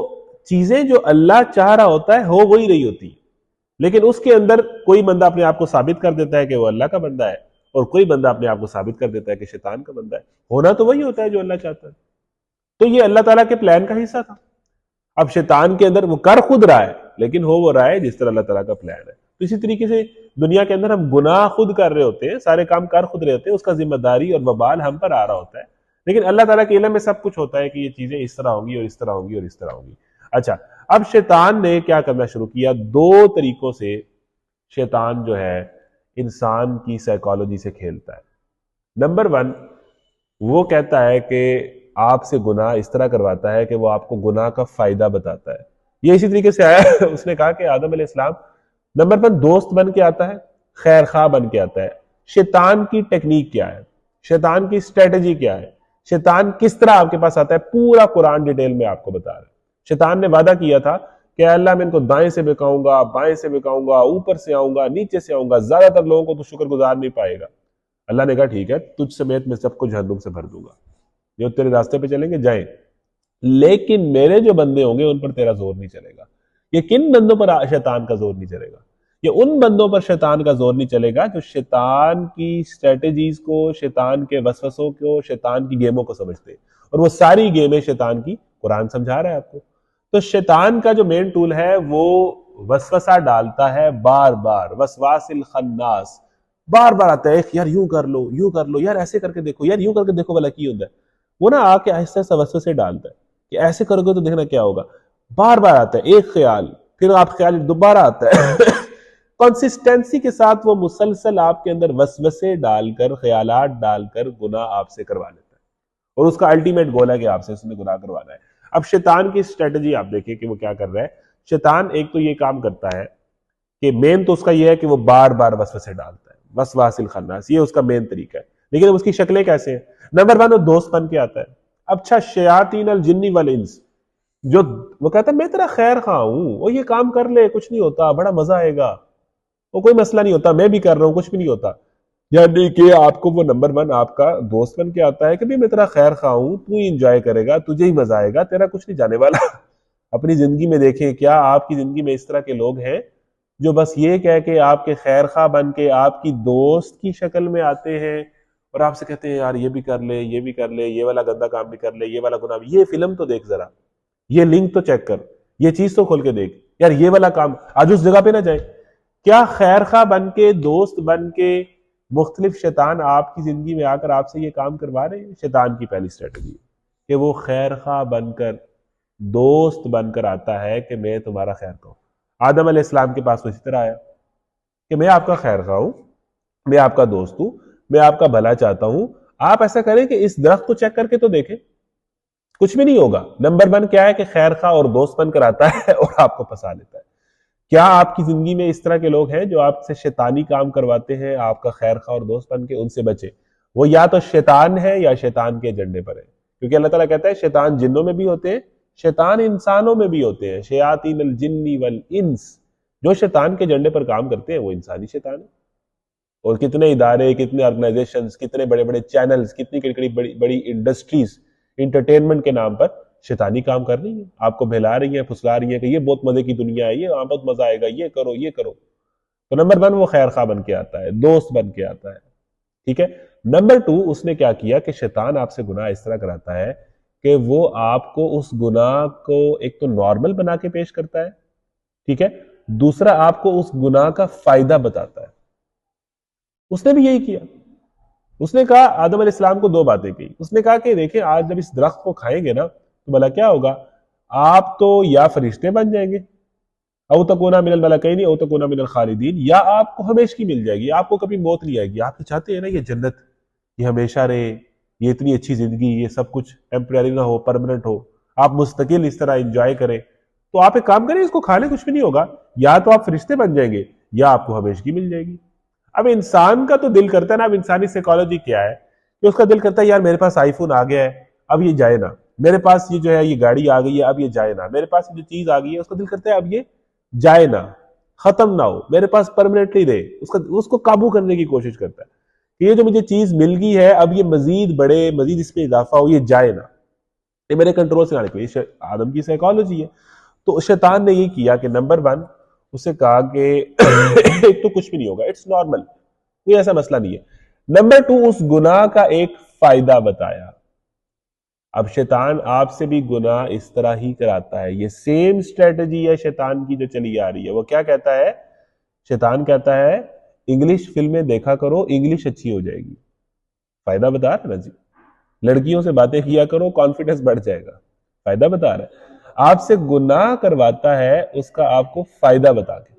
چیزیں جو اللہ چاہ رہا ہوتا ہے ہو وہی رہی ہوتی, لیکن اس کے اندر کوئی بندہ اپنے آپ کو ثابت کر دیتا ہے کہ وہ اللہ کا بندہ ہے, اور کوئی بندہ اپنے آپ کو ثابت کر دیتا ہے کہ شیطان کا بندہ ہے. ہونا تو وہی ہوتا ہے جو اللہ چاہتا ہے. تو یہ اللہ تعالیٰ کے پلان کا حصہ تھا. اب شیطان کے اندر وہ کر خود رہا ہے, لیکن ہو وہ رہا ہے جس طرح اللہ تعالیٰ کا پلان ہے. تو اسی طریقے سے دنیا کے اندر ہم گناہ خود کر رہے ہوتے ہیں، سارے کام کر خود رہے ہوتے ہیں، اس کا ذمہ داری اور وبال ہم پر آ رہا ہوتا ہے، لیکن اللہ تعالیٰ کے علم میں سب کچھ ہوتا ہے کہ یہ چیزیں اس طرح ہوں گی اور اس طرح ہوں گی اور اس طرح ہوں گی۔ اچھا، اب شیطان نے کیا کرنا شروع کیا؟ دو طریقوں سے شیطان جو ہے انسان کی سائیکالوجی سے کھیلتا ہے۔ نمبر ون، وہ کہتا ہے کہ آپ سے گناہ اس طرح کرواتا ہے کہ وہ آپ کو گناہ کا فائدہ بتاتا ہے۔ یہ اسی طریقے سے آیا اس نے کہا کہ آدم علیہ السلام نمبر ون دوست بن کے آتا ہے، خیر خواہ بن کے آتا ہے۔ شیطان کی ٹیکنیک کیا ہے، شیطان کی اسٹریٹجی کیا ہے، شیطان کس طرح آپ کے پاس آتا ہے، پورا قرآن ڈیٹیل میں آپ کو بتا رہا ہے۔ شیطان نے وعدہ کیا تھا کہ اللہ میں ان کو دائیں سے بکاؤں گا، بائیں سے بکاؤں گا، اوپر سے آؤں گا، نیچے سے آؤں گا، زیادہ تر لوگوں کو تو شکر گزار نہیں پائے گا۔ اللہ نے کہا ٹھیک ہے، تجھ سمیت میں سب کو جہنم سے بھر دوں گا، جو تیرے راستے پہ چلیں گے جائیں، لیکن میرے جو بندے ہوں گے ان پر تیرا زور نہیں چلے گا۔ یہ کن بندوں پر شیطان کا زور نہیں چلے گا؟ یہ ان بندوں پر شیطان کا زور نہیں چلے گا جو شیطان کی اسٹریٹجیز کو، شیطان کے وسوسوں کو، شیطان کی گیموں کو سمجھتے ہیں، اور وہ ساری گیمیں شیطان کی قرآن سمجھا رہا ہے آپ کو۔ تو شیطان کا جو مین ٹول ہے وہ وسوسہ ڈالتا ہے، بار بار، وسواس الخناس، بار بار آتا ہے یار یوں کر لو، یوں کر لو، یار ایسے کر کے دیکھو، یار یوں کر کے دیکھو بھلا کی ہوتا ہے۔ وہ نا آ کے آہستہ آہستہ وسوسے ڈالتا ہے کہ ایسے کرو گے تو دیکھنا کیا ہوگا۔ بار بار آتا ہے ایک خیال، پھر آپ خیال دوبارہ آتا ہے کنسسٹنسی کے ساتھ وہ مسلسل آپ کے اندر وسوسے ڈال کر، خیالات ڈال کر گناہ آپ سے کروا لیتا ہے، اور اس کا الٹیمیٹ گول ہے کہ آپ سے اس نے گناہ کروانا ہے۔ اب شیطان کی اسٹریٹجی آپ دیکھیں کہ وہ کیا کر رہا ہے۔ شیطان ایک تو یہ کام کرتا ہے کہ مین تو اس کا یہ ہے کہ وہ بار بار وسوسے ڈالتا ہے، وسواس الخناس، یہ اس کا مین طریقہ ہے، لیکن اس کی شکلیں کیسے ہیں؟ نمبر ون، وہ دوست بن کے آتا ہے۔ اچھا، شیاطین الجن والانس، جو وہ کہتا ہے میں تیرا خیر خواہ ہوں، وہ یہ کام کر لے، کچھ نہیں ہوتا، بڑا مزہ آئے گا، وہ کوئی مسئلہ نہیں ہوتا، میں بھی کر رہا ہوں، کچھ بھی نہیں ہوتا۔ یعنی کہ آپ کو وہ نمبر ون آپ کا دوست بن کے آتا ہے کہ بھی میں تیرا خیر خواہ ہوں، تو ہی انجوائے کرے گا، تجھے ہی مزہ آئے گا، تیرا کچھ نہیں جانے والا۔ اپنی زندگی میں دیکھیں، کیا آپ کی زندگی میں اس طرح کے لوگ ہیں جو بس یہ کہہ کے آپ کے خیر خواہ بن کے آپ کی دوست کی شکل میں آتے ہیں اور آپ سے کہتے ہیں یار یہ بھی کر لے، یہ بھی کر لے، یہ والا گندا کام بھی کر لے، یہ والا گناہ بھی، یہ فلم تو دیکھ ذرا، یہ لنک تو چیک کر، یہ چیز تو کھول کے دیکھ، یار یہ والا کام، آج اس جگہ پہ نہ جائیں۔ کیا خیر خواہ بن کے، دوست بن کے مختلف شیطان آپ کی زندگی میں آ کر آپ سے یہ کام کروا رہے ہیں؟ شیطان کی پہلی اسٹریٹجی ہے کہ وہ خیر خواہ بن کر، دوست بن کر آتا ہے کہ میں تمہارا خیر خواہ ہوں۔ آدم علیہ السلام کے پاس تو اسی طرح آیا کہ میں آپ کا خیر خواہ ہوں، میں آپ کا دوست ہوں، میں آپ کا بھلا چاہتا ہوں، آپ ایسا کریں کہ اس درخت کو چیک کر کے تو دیکھیں، کچھ بھی نہیں ہوگا۔ نمبر ون کیا ہے کہ خیر خواہ اور دوست بن کر آتا ہے اور آپ کو پھنسا لیتا ہے۔ کیا آپ کی زندگی میں اس طرح کے لوگ ہیں جو آپ سے شیطانی کام کرواتے ہیں؟ آپ کا خیر خواہ اور دوست بن کے ان سے بچے، وہ یا تو شیطان ہے یا شیطان کے ایجنڈے پر ہے، کیونکہ اللہ تعالیٰ کہتا ہے شیطان جنوں میں بھی ہوتے ہیں، شیطان انسانوں میں بھی ہوتے ہیں، شیاطین الجن والانس، جو شیطان کے ایجنڈے پر کام کرتے ہیں وہ انسانی شیطان ہے۔ اور کتنے ادارے، کتنے آرگنائزیشنز، کتنے بڑے بڑے چینلز، کتنی بڑی بڑی انڈسٹریز انٹرٹینمنٹ کے نام پر شیطانی کام کر رہی ہیں، آپ کو بہلا رہی ہیں، پھسلا رہی ہیں کہ یہ بہت مزے کی دنیا ہے، یہ وہاں بہت مزہ آئے گا، یہ کرو یہ کرو۔ تو نمبر ون وہ خیر خواہ بن کے آتا ہے، دوست بن کے آتا ہے، ٹھیک ہے۔ نمبر ٹو، اس نے کیا کیا کہ شیطان آپ سے گناہ اس طرح کراتا ہے کہ وہ آپ کو اس گناہ کو ایک تو نارمل بنا کے پیش کرتا ہے، ٹھیک ہے، دوسرا آپ کو اس گناہ کا فائدہ بتاتا ہے۔ اس نے بھی یہی کیا، اس نے کہا، آدم علیہ السلام کو دو باتیں کی، اس نے کہا کہ دیکھیں آج جب اس درخت کو کھائیں گے نا تو بھلا کیا ہوگا، آپ تو یا فرشتے بن جائیں گے، او تکونا من الملکین او تکونا من الخالدین، یا آپ کو ہمیشہ کی مل جائے گی، آپ کو کبھی موت نہیں آئے گی۔ آپ چاہتے ہیں نا یہ جنت، یہ ہمیشہ رہے، یہ اتنی اچھی زندگی، یہ سب کچھ ٹیمپرری نہ ہو، پرماننٹ ہو، آپ مستقل اس طرح انجوائے کریں، تو آپ ایک کام کریں، اس کو کھا لیں، کچھ بھی نہیں ہوگا، یا تو آپ فرشتے بن جائیں گے یا آپ کو ہمیشہ کی مل جائے گی۔ اب انسان کا تو دل کرتا ہے نا، اب انسانی سائیکالوجی کیا ہے کہ اس کا دل کرتا ہے یار میرے پاس آئی فون آ گیا ہے، اب یہ جائے نا، میرے پاس یہ جو ہے یہ گاڑی آ گئی ہے، اب یہ جائے نا، میرے پاس جو چیز آ گئی ہے اس کا دل کرتا ہے اب یہ جائے نا، ختم نہ ہو، میرے پاس پرماننٹلی رہے، اس کو قابو کرنے کی کوشش کرتا ہے کہ یہ جو مجھے چیز مل گئی ہے اب یہ مزید بڑھے، مزید اس پہ اضافہ ہو، یہ جائے نا، یہ میرے کنٹرول سے نہ نکلے۔ یہ آدم کی سائیکالوجی ہے۔ تو شیطان نے یہ کیا کہ نمبر ون اسے کہا کہ ایک تو کچھ بھی نہیں ہوگا، اٹس نارمل، کوئی ایسا مسئلہ نہیں ہے۔ نمبر ٹو، اس گناہ کا ایک فائدہ بتایا۔ اب شیطان آپ سے بھی گناہ اس طرح ہی کراتا ہے، یہ سیم اسٹریٹجی ہے شیطان کی جو چلی آ رہی ہے۔ وہ کیا کہتا ہے؟ شیطان کہتا ہے انگلش فلمیں دیکھا کرو، انگلش اچھی ہو جائے گی. فائدہ بتا رہا ہے نا جی. لڑکیوں سے باتیں کیا کرو، کانفیڈنس بڑھ جائے گا. فائدہ بتا رہا ہے. آپ سے گناہ کرواتا ہے اس کا آپ کو فائدہ بتا کے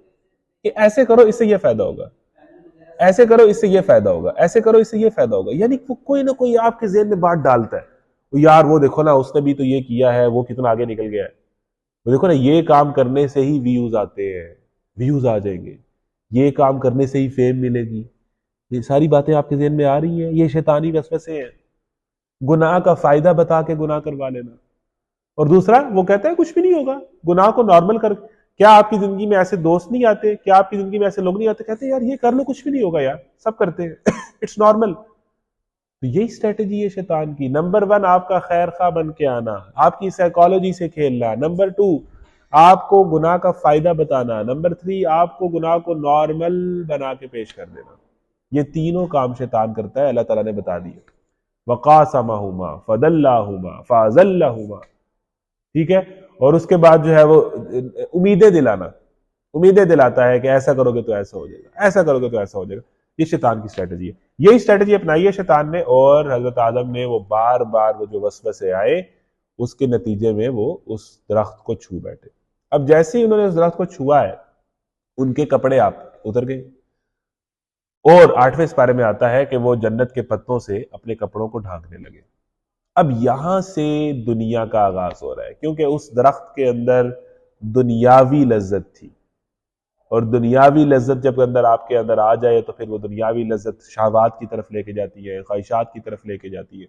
کہ ایسے کرو اس سے یہ فائدہ ہوگا، ایسے کرو اس سے یہ فائدہ ہوگا، ایسے کرو اس سے یہ فائدہ ہوگا. یعنی کوئی نہ کوئی آپ کے ذہن میں بات ڈالتا ہے، یار وہ دیکھو نا اس نے بھی تو یہ کیا ہے، وہ کتنا آگے نکل گیا ہے. وہ دیکھو نا یہ کام کرنے سے ہی ویوز آتے ہیں، ویوز آ جائیں گے، یہ کام کرنے سے ہی فیم ملے گی. یہ ساری باتیں آپ کے ذہن میں آ رہی ہیں، یہ شیطانی وسوسے ہیں. گناہ کا فائدہ بتا کے گناہ کروا لینا. اور دوسرا وہ کہتا ہے کچھ بھی نہیں ہوگا، گناہ کو نارمل کر. کیا آپ کی زندگی میں ایسے دوست نہیں آتے؟ کیا آپ کی زندگی میں ایسے لوگ نہیں آتے کہتے ہیں یار یہ کر لو کچھ بھی نہیں ہوگا، یار سب کرتے ہیں اٹس نارمل. تو یہی اسٹریٹجی ہے شیطان کی. نمبر 1 آپ کا خیر خواہ بن کے آنا، آپ کی سائیکالوجی سے کھیلنا. نمبر 2 آپ کو گناہ کا فائدہ بتانا. نمبر 3 آپ کو گناہ کو نارمل بنا کے پیش کر دینا. یہ تینوں کام شیطان کرتا ہے، اللہ تعالیٰ نے بتا دیا. وَقَاسَمَهُمَا فَدَلَّاهُمَا فَأَزَلَّهُمَا. ٹھیک ہے. اور اس کے بعد جو ہے وہ امیدیں دلانا، امیدیں دلاتا ہے کہ ایسا کرو گے تو ایسا ہو جائے گا، ایسا کرو گے تو ایسا ہو جائے گا. یہ شیطان کی اسٹریٹجی ہے. یہی اسٹریٹجی اپنائی ہے شیطان نے، اور حضرت آدم نے وہ بار بار وہ جو وسوسے آئے اس کے نتیجے میں وہ اس درخت کو چھو بیٹھے. اب جیسے ہی انہوں نے اس درخت کو چھوا ہے ان کے کپڑے آپ اتر گئے. اور 8ویں سپارے میں آتا ہے کہ وہ جنت کے پتوں سے اپنے کپڑوں کو ڈھانکنے لگے. اب یہاں سے دنیا کا آغاز ہو رہا ہے، کیونکہ اس درخت کے اندر دنیاوی لذت تھی، اور دنیاوی لذت جب اندر آپ کے اندر آ جائے تو پھر وہ دنیاوی لذت شہوات کی طرف لے کے جاتی ہے، خواہشات کی طرف لے کے جاتی ہے.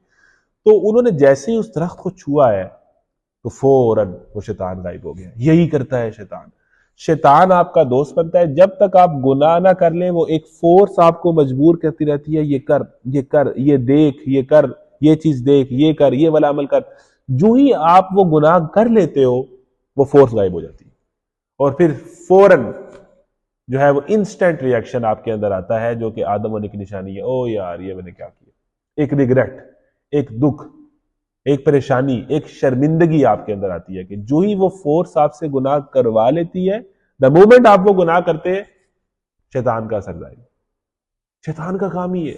تو انہوں نے جیسے ہی اس درخت کو چھوا ہے تو فوراً وہ شیطان غائب ہو گیا. یہی کرتا ہے شیطان. شیطان آپ کا دوست بنتا ہے جب تک آپ گناہ نہ کر لیں، وہ ایک فورس آپ کو مجبور کرتی رہتی ہے، یہ کر، یہ کر، یہ دیکھ، یہ کر، یہ چیز دیکھ، یہ کر، یہ والا عمل کر. جو ہی آپ وہ گناہ کر لیتے ہو وہ فورس غائب ہو جاتی ہے، اور پھر فوراً جو ہے وہ انسٹنٹ ریئیکشن آپ کے اندر آتا ہے جو کہ آدم ہونے کی نشانی ہے. او یار یہ میں نے کیا کیا. ایک ریگریٹ، ایک دکھ، ایک پریشانی، ایک شرمندگی آپ کے اندر آتی ہے کہ جو ہی وہ فورس آپ سے گناہ کروا لیتی ہے، دا مومنٹ آپ وہ گناہ کرتے ہیں شیطان کا اثر ظاہر. شیطان کا کام ہی ہے،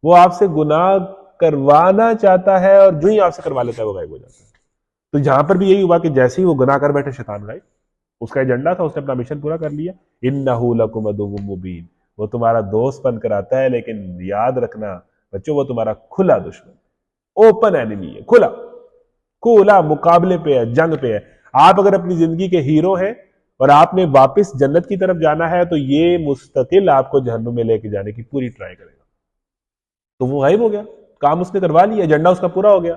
وہ آپ سے گناہ کروانا چاہتا ہے اور جو ہی آپ سے کروا لیتا ہے وہ غائب ہو جاتا ہے. تو یہاں پر بھی یہی ہوا کہ جیسے ہی وہ گناہ کر بیٹھے شیطان غائب. اس کا ایجنڈا تھا، اس نے اپنا مشن پورا کر لیا. اِنَّهُ لَكُمْ عَدُوٌّ مُبِينٌ. وہ تمہارا دوست بن کر آتا ہے، لیکن یاد رکھنا بچوں وہ تمہارا کھلا دشمن، اوپن اینیمی ہے. کھلا مقابلے پہ ہے، جنگ پہ ہے. آپ اگر اپنی زندگی کے ہیرو ہیں اور آپ نے واپس جنت کی طرف جانا ہے تو یہ مستقل آپ کو جہنم میں لے کے جانے کی پوری ٹرائی کرے گا. تو وہ غائب ہو گیا، کام اس نے کروا لیا، ایجنڈا اس کا پورا ہو گیا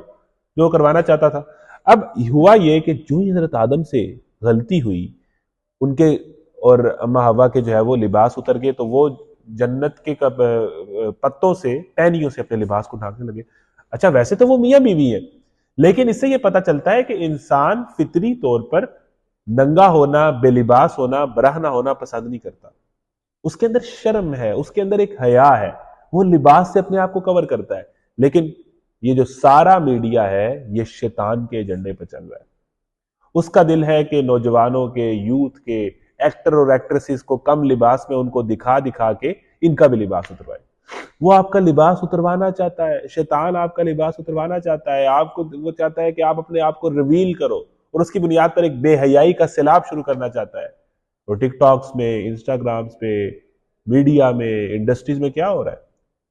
جو کروانا چاہتا تھا. اب ہوا یہ کہ جو ہی حضرت آدم سے غلطی ہوئی، ان کے اور اما حوا کے جو ہے وہ لباس اتر گئے، تو وہ جنت کے پتوں سے، ٹہنیوں سے اپنے لباس کو ڈھانکنے لگے. اچھا ویسے تو وہ میاں بیوی ہے، لیکن اس سے یہ پتہ چلتا ہے کہ انسان فطری طور پر ننگا ہونا، بے لباس ہونا، برہنہ ہونا پسند نہیں کرتا. اس کے اندر شرم ہے، اس کے اندر ایک حیا ہے، وہ لباس سے اپنے آپ کو کور کرتا ہے. لیکن یہ جو سارا میڈیا ہے یہ شیطان کے ایجنڈے پہ چل رہا ہے. اس کا دل ہے کہ نوجوانوں کے، یوتھ کے، ایکٹر اور ایکٹریسز کو کم لباس میں ان کو دکھا دکھا کے ان کا بھی لباس اتروائے. وہ آپ کا لباس اتروانا چاہتا ہے، شیطان آپ کا لباس اتروانا چاہتا ہے. آپ کو وہ چاہتا ہے کہ آپ اپنے آپ کو ریویل کرو، اور اس کی بنیاد پر ایک بے حیائی کا سیلاب شروع کرنا چاہتا ہے. اور ٹک ٹاکس میں، انسٹاگرامز پہ، میڈیا میں، انڈسٹریز میں کیا ہو رہا ہے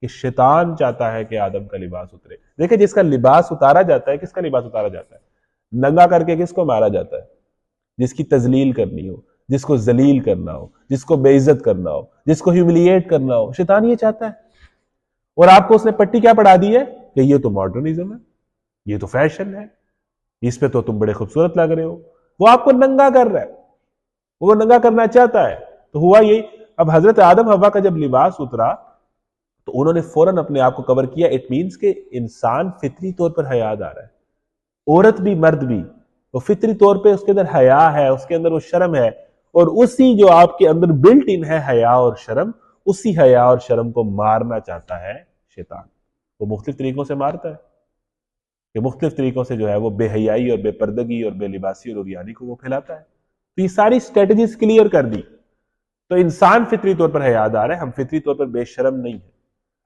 کہ شیطان چاہتا ہے کہ آدم کا لباس اترے. دیکھیں جس کا لباس اتارا جاتا ہے، کس کا لباس اتارا جاتا ہے؟ ننگا کر کے کس کو مارا جاتا ہے؟ جس کی تذلیل کرنی ہو، جس کو ذلیل کرنا ہو، جس کو بے عزت کرنا ہو، جس کو ہیوملیٹ کرنا ہو. شیطان یہ چاہتا ہے. اور آپ کو اس نے پٹی کیا پڑھا دی ہے کہ یہ تو ماڈرنزم ہے، یہ تو فیشن ہے، اس پہ تو تم بڑے خوبصورت لگ رہے ہو. وہ آپ کو ننگا کر رہا ہے، وہ ننگا کرنا چاہتا ہے. تو ہوا یہی. اب حضرت آدم حوا کا جب لباس اترا تو انہوں نے فوراً اپنے آپ کو کور کیا. اٹ مینس کہ انسان فطری طور پر حیا دار ہے، عورت بھی مرد بھی، وہ فطری طور پہ اس کے اندر حیا ہے، اس کے اندر وہ شرم ہے. اور اسی جو آپ کے اندر بلٹ ان ہے حیا اور شرم، اسی حیا اور شرم کو مارنا چاہتا ہے شیطان. وہ مختلف طریقوں سے مارتا ہے کہ مختلف طریقوں سے جو ہے وہ بے حیائی اور بے پردگی اور بے لباسی اور عریانی کو وہ پھیلاتا ہے. تو یہ ساری اسٹریٹجیز کلیئر کر دی تو انسان فطری طور پر حیادار ہے، ہم فطری طور پر بے شرم نہیں ہیں.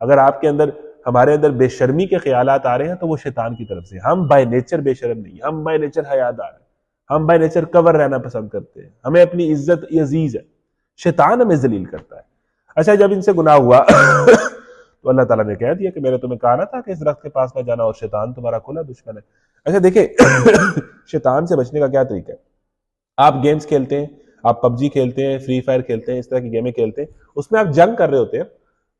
اگر آپ کے اندر ہمارے اندر بے شرمی کے خیالات آ رہے ہیں تو وہ شیطان کی طرف سے. ہم بائی نیچر بے شرم نہیں ہیں، ہم بائی نیچر حیادار ہیں، ہم بائی نیچر کور رہنا پسند کرتے ہیں، ہمیں اپنی عزت عزیز ہے. شیطان ہمیں ذلیل کرتا ہے. اچھا جب ان سے گناہ ہوا تو اللہ تعالیٰ نے کہہ دیا کہ میں نے تمہیں کہا نہ تھا کہ اس درخت کے پاس نہ جانا، اور شیطان تمہارا کھلا دشمن ہے. اچھا دیکھیں شیطان سے بچنے کا کیا طریقہ ہے. آپ گیمز کھیلتے ہیں، آپ پب جی کھیلتے ہیں، فری فائر کھیلتے ہیں، اس طرح کی گیمیں کھیلتے ہیں، اس میں آپ جنگ کر رہے ہوتے ہیں.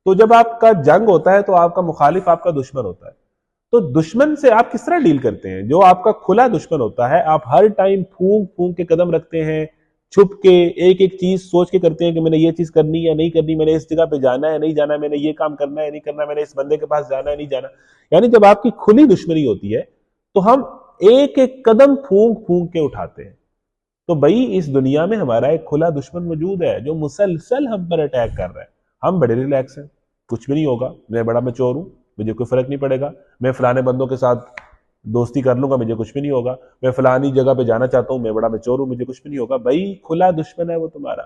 تو جب آپ کا جنگ ہوتا ہے تو آپ کا مخالف آپ کا دشمن ہوتا ہے. تو دشمن سے آپ کس طرح ڈیل کرتے ہیں؟ جو آپ کا کھلا دشمن ہوتا ہے آپ ہر ٹائم پھونک پھونک کے قدم رکھتے ہیں، چھپ کے ایک ایک چیز سوچ کے کرتے ہیں کہ میں نے یہ چیز کرنی یا نہیں کرنی، میں نے اس جگہ پہ جانا ہے نہیں جانا، میں نے یہ کام کرنا ہے نہیں کرنا، میں نے اس بندے کے پاس جانا ہے نہیں جانا. یعنی جب آپ کی کھلی دشمنی ہوتی ہے تو ہم ایک ایک قدم پھونک پھونک کے اٹھاتے ہیں. تو بھائی اس دنیا میں ہمارا ایک کھلا دشمن موجود ہے جو مسلسل ہم پر اٹیک کر رہا ہے. ہم بڑے ریلیکس ہیں، کچھ بھی نہیں ہوگا، میں بڑا میچور ہوں، مجھے کوئی فرق نہیں پڑے گا، میں فلانے بندوں کے ساتھ دوستی کر لوں گا، مجھے کچھ بھی نہیں ہوگا، میں فلانی جگہ پہ جانا چاہتا ہوں، میں بڑا میچور ہوں، مجھے کچھ بھی نہیں ہوگا. بھائی کھلا دشمن ہے وہ تمہارا.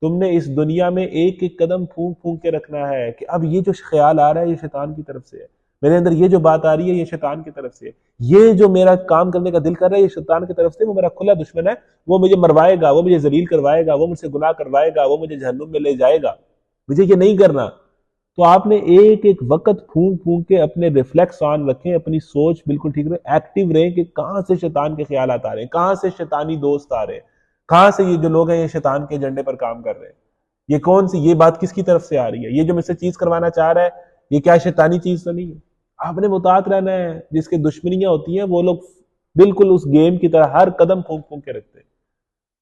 تم نے اس دنیا میں ایک ایک قدم پھونک پھونک کے رکھنا ہے کہ اب یہ جو خیال آ رہا ہے یہ شیطان کی طرف سے ہے، میرے اندر یہ جو بات آ رہی ہے یہ شیطان کی طرف سے ہے، یہ جو میرا کام کرنے کا دل کر رہا ہے یہ شیطان کی طرف سے. وہ میرا کھلا دشمن ہے، وہ مجھے مروائے گا، وہ مجھے ذلیل کروائے گا، وہ مجھ سے گناہ کروائے گا، وہ مجھے جہنم میں لے جائے گا، مجھے یہ نہیں کرنا. تو آپ نے ایک ایک وقت پھونک پھونک کے اپنے ریفلیکس آن رکھیں، اپنی سوچ بالکل ٹھیک رہے، ایکٹیو رہیں کہ کہاں سے شیطان کے خیالات آ رہے ہیں، کہاں سے شیطانی دوست آ رہے ہیں، کہاں سے یہ جو لوگ ہیں یہ شیطان کے ایجنڈے پر کام کر رہے ہیں، یہ کون سی یہ بات کس کی طرف سے آ رہی ہے، یہ جو مجھ سے چیز کروانا چاہ رہا ہے یہ کیا شیطانی چیز تو نہیں ہے. آپ نے محتاط رہنا ہے. جس کے دشمنیاں ہوتی ہیں وہ لوگ بالکل اس گیم کی طرح ہر قدم پھونک پھونک کے رکھتے ہیں،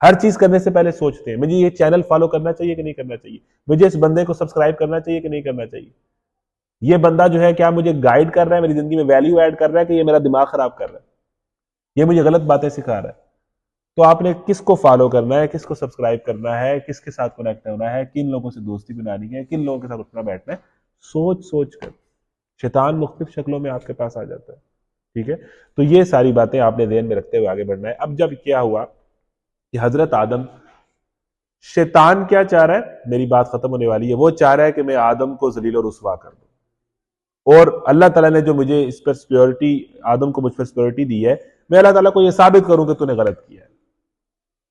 ہر چیز کرنے سے پہلے سوچتے ہیں مجھے یہ چینل فالو کرنا چاہیے کہ نہیں کرنا چاہیے، مجھے اس بندے کو سبسکرائب کرنا چاہیے کہ نہیں کرنا چاہیے، یہ بندہ جو ہے کیا مجھے گائیڈ کر رہا ہے، میری زندگی میں ویلیو ایڈ کر رہا ہے کہ یہ میرا دماغ خراب کر رہا ہے، یہ مجھے غلط باتیں سکھا رہا ہے. تو آپ نے کس کو فالو کرنا ہے، کس کو سبسکرائب کرنا ہے، کس کے ساتھ کنیکٹ ہونا ہے، کن لوگوں سے دوستی بنانی ہے، کن لوگوں کے ساتھ اٹھنا بیٹھنا ہے، سوچ سوچ کر. شیطان مختلف شکلوں میں آپ کے پاس آ جاتا ہے. ٹھیک ہے، تو یہ ساری باتیں آپ نے ذہن میں رکھتے ہوئے آگے بڑھنا ہے. اب جب کیا ہوا کہ حضرت آدم، شیطان کیا چاہ رہا ہے، میری بات ختم ہونے والی ہے، وہ چاہ رہا ہے کہ میں آدم کو ذلیل و رسوا کر دوں، اور اللہ تعالیٰ نے جو مجھے اس پر سپیورٹی، آدم کو مجھ پر سپیورٹی دی ہے، میں اللہ تعالیٰ کو یہ ثابت کروں کہ تو نے غلط کیا ہے،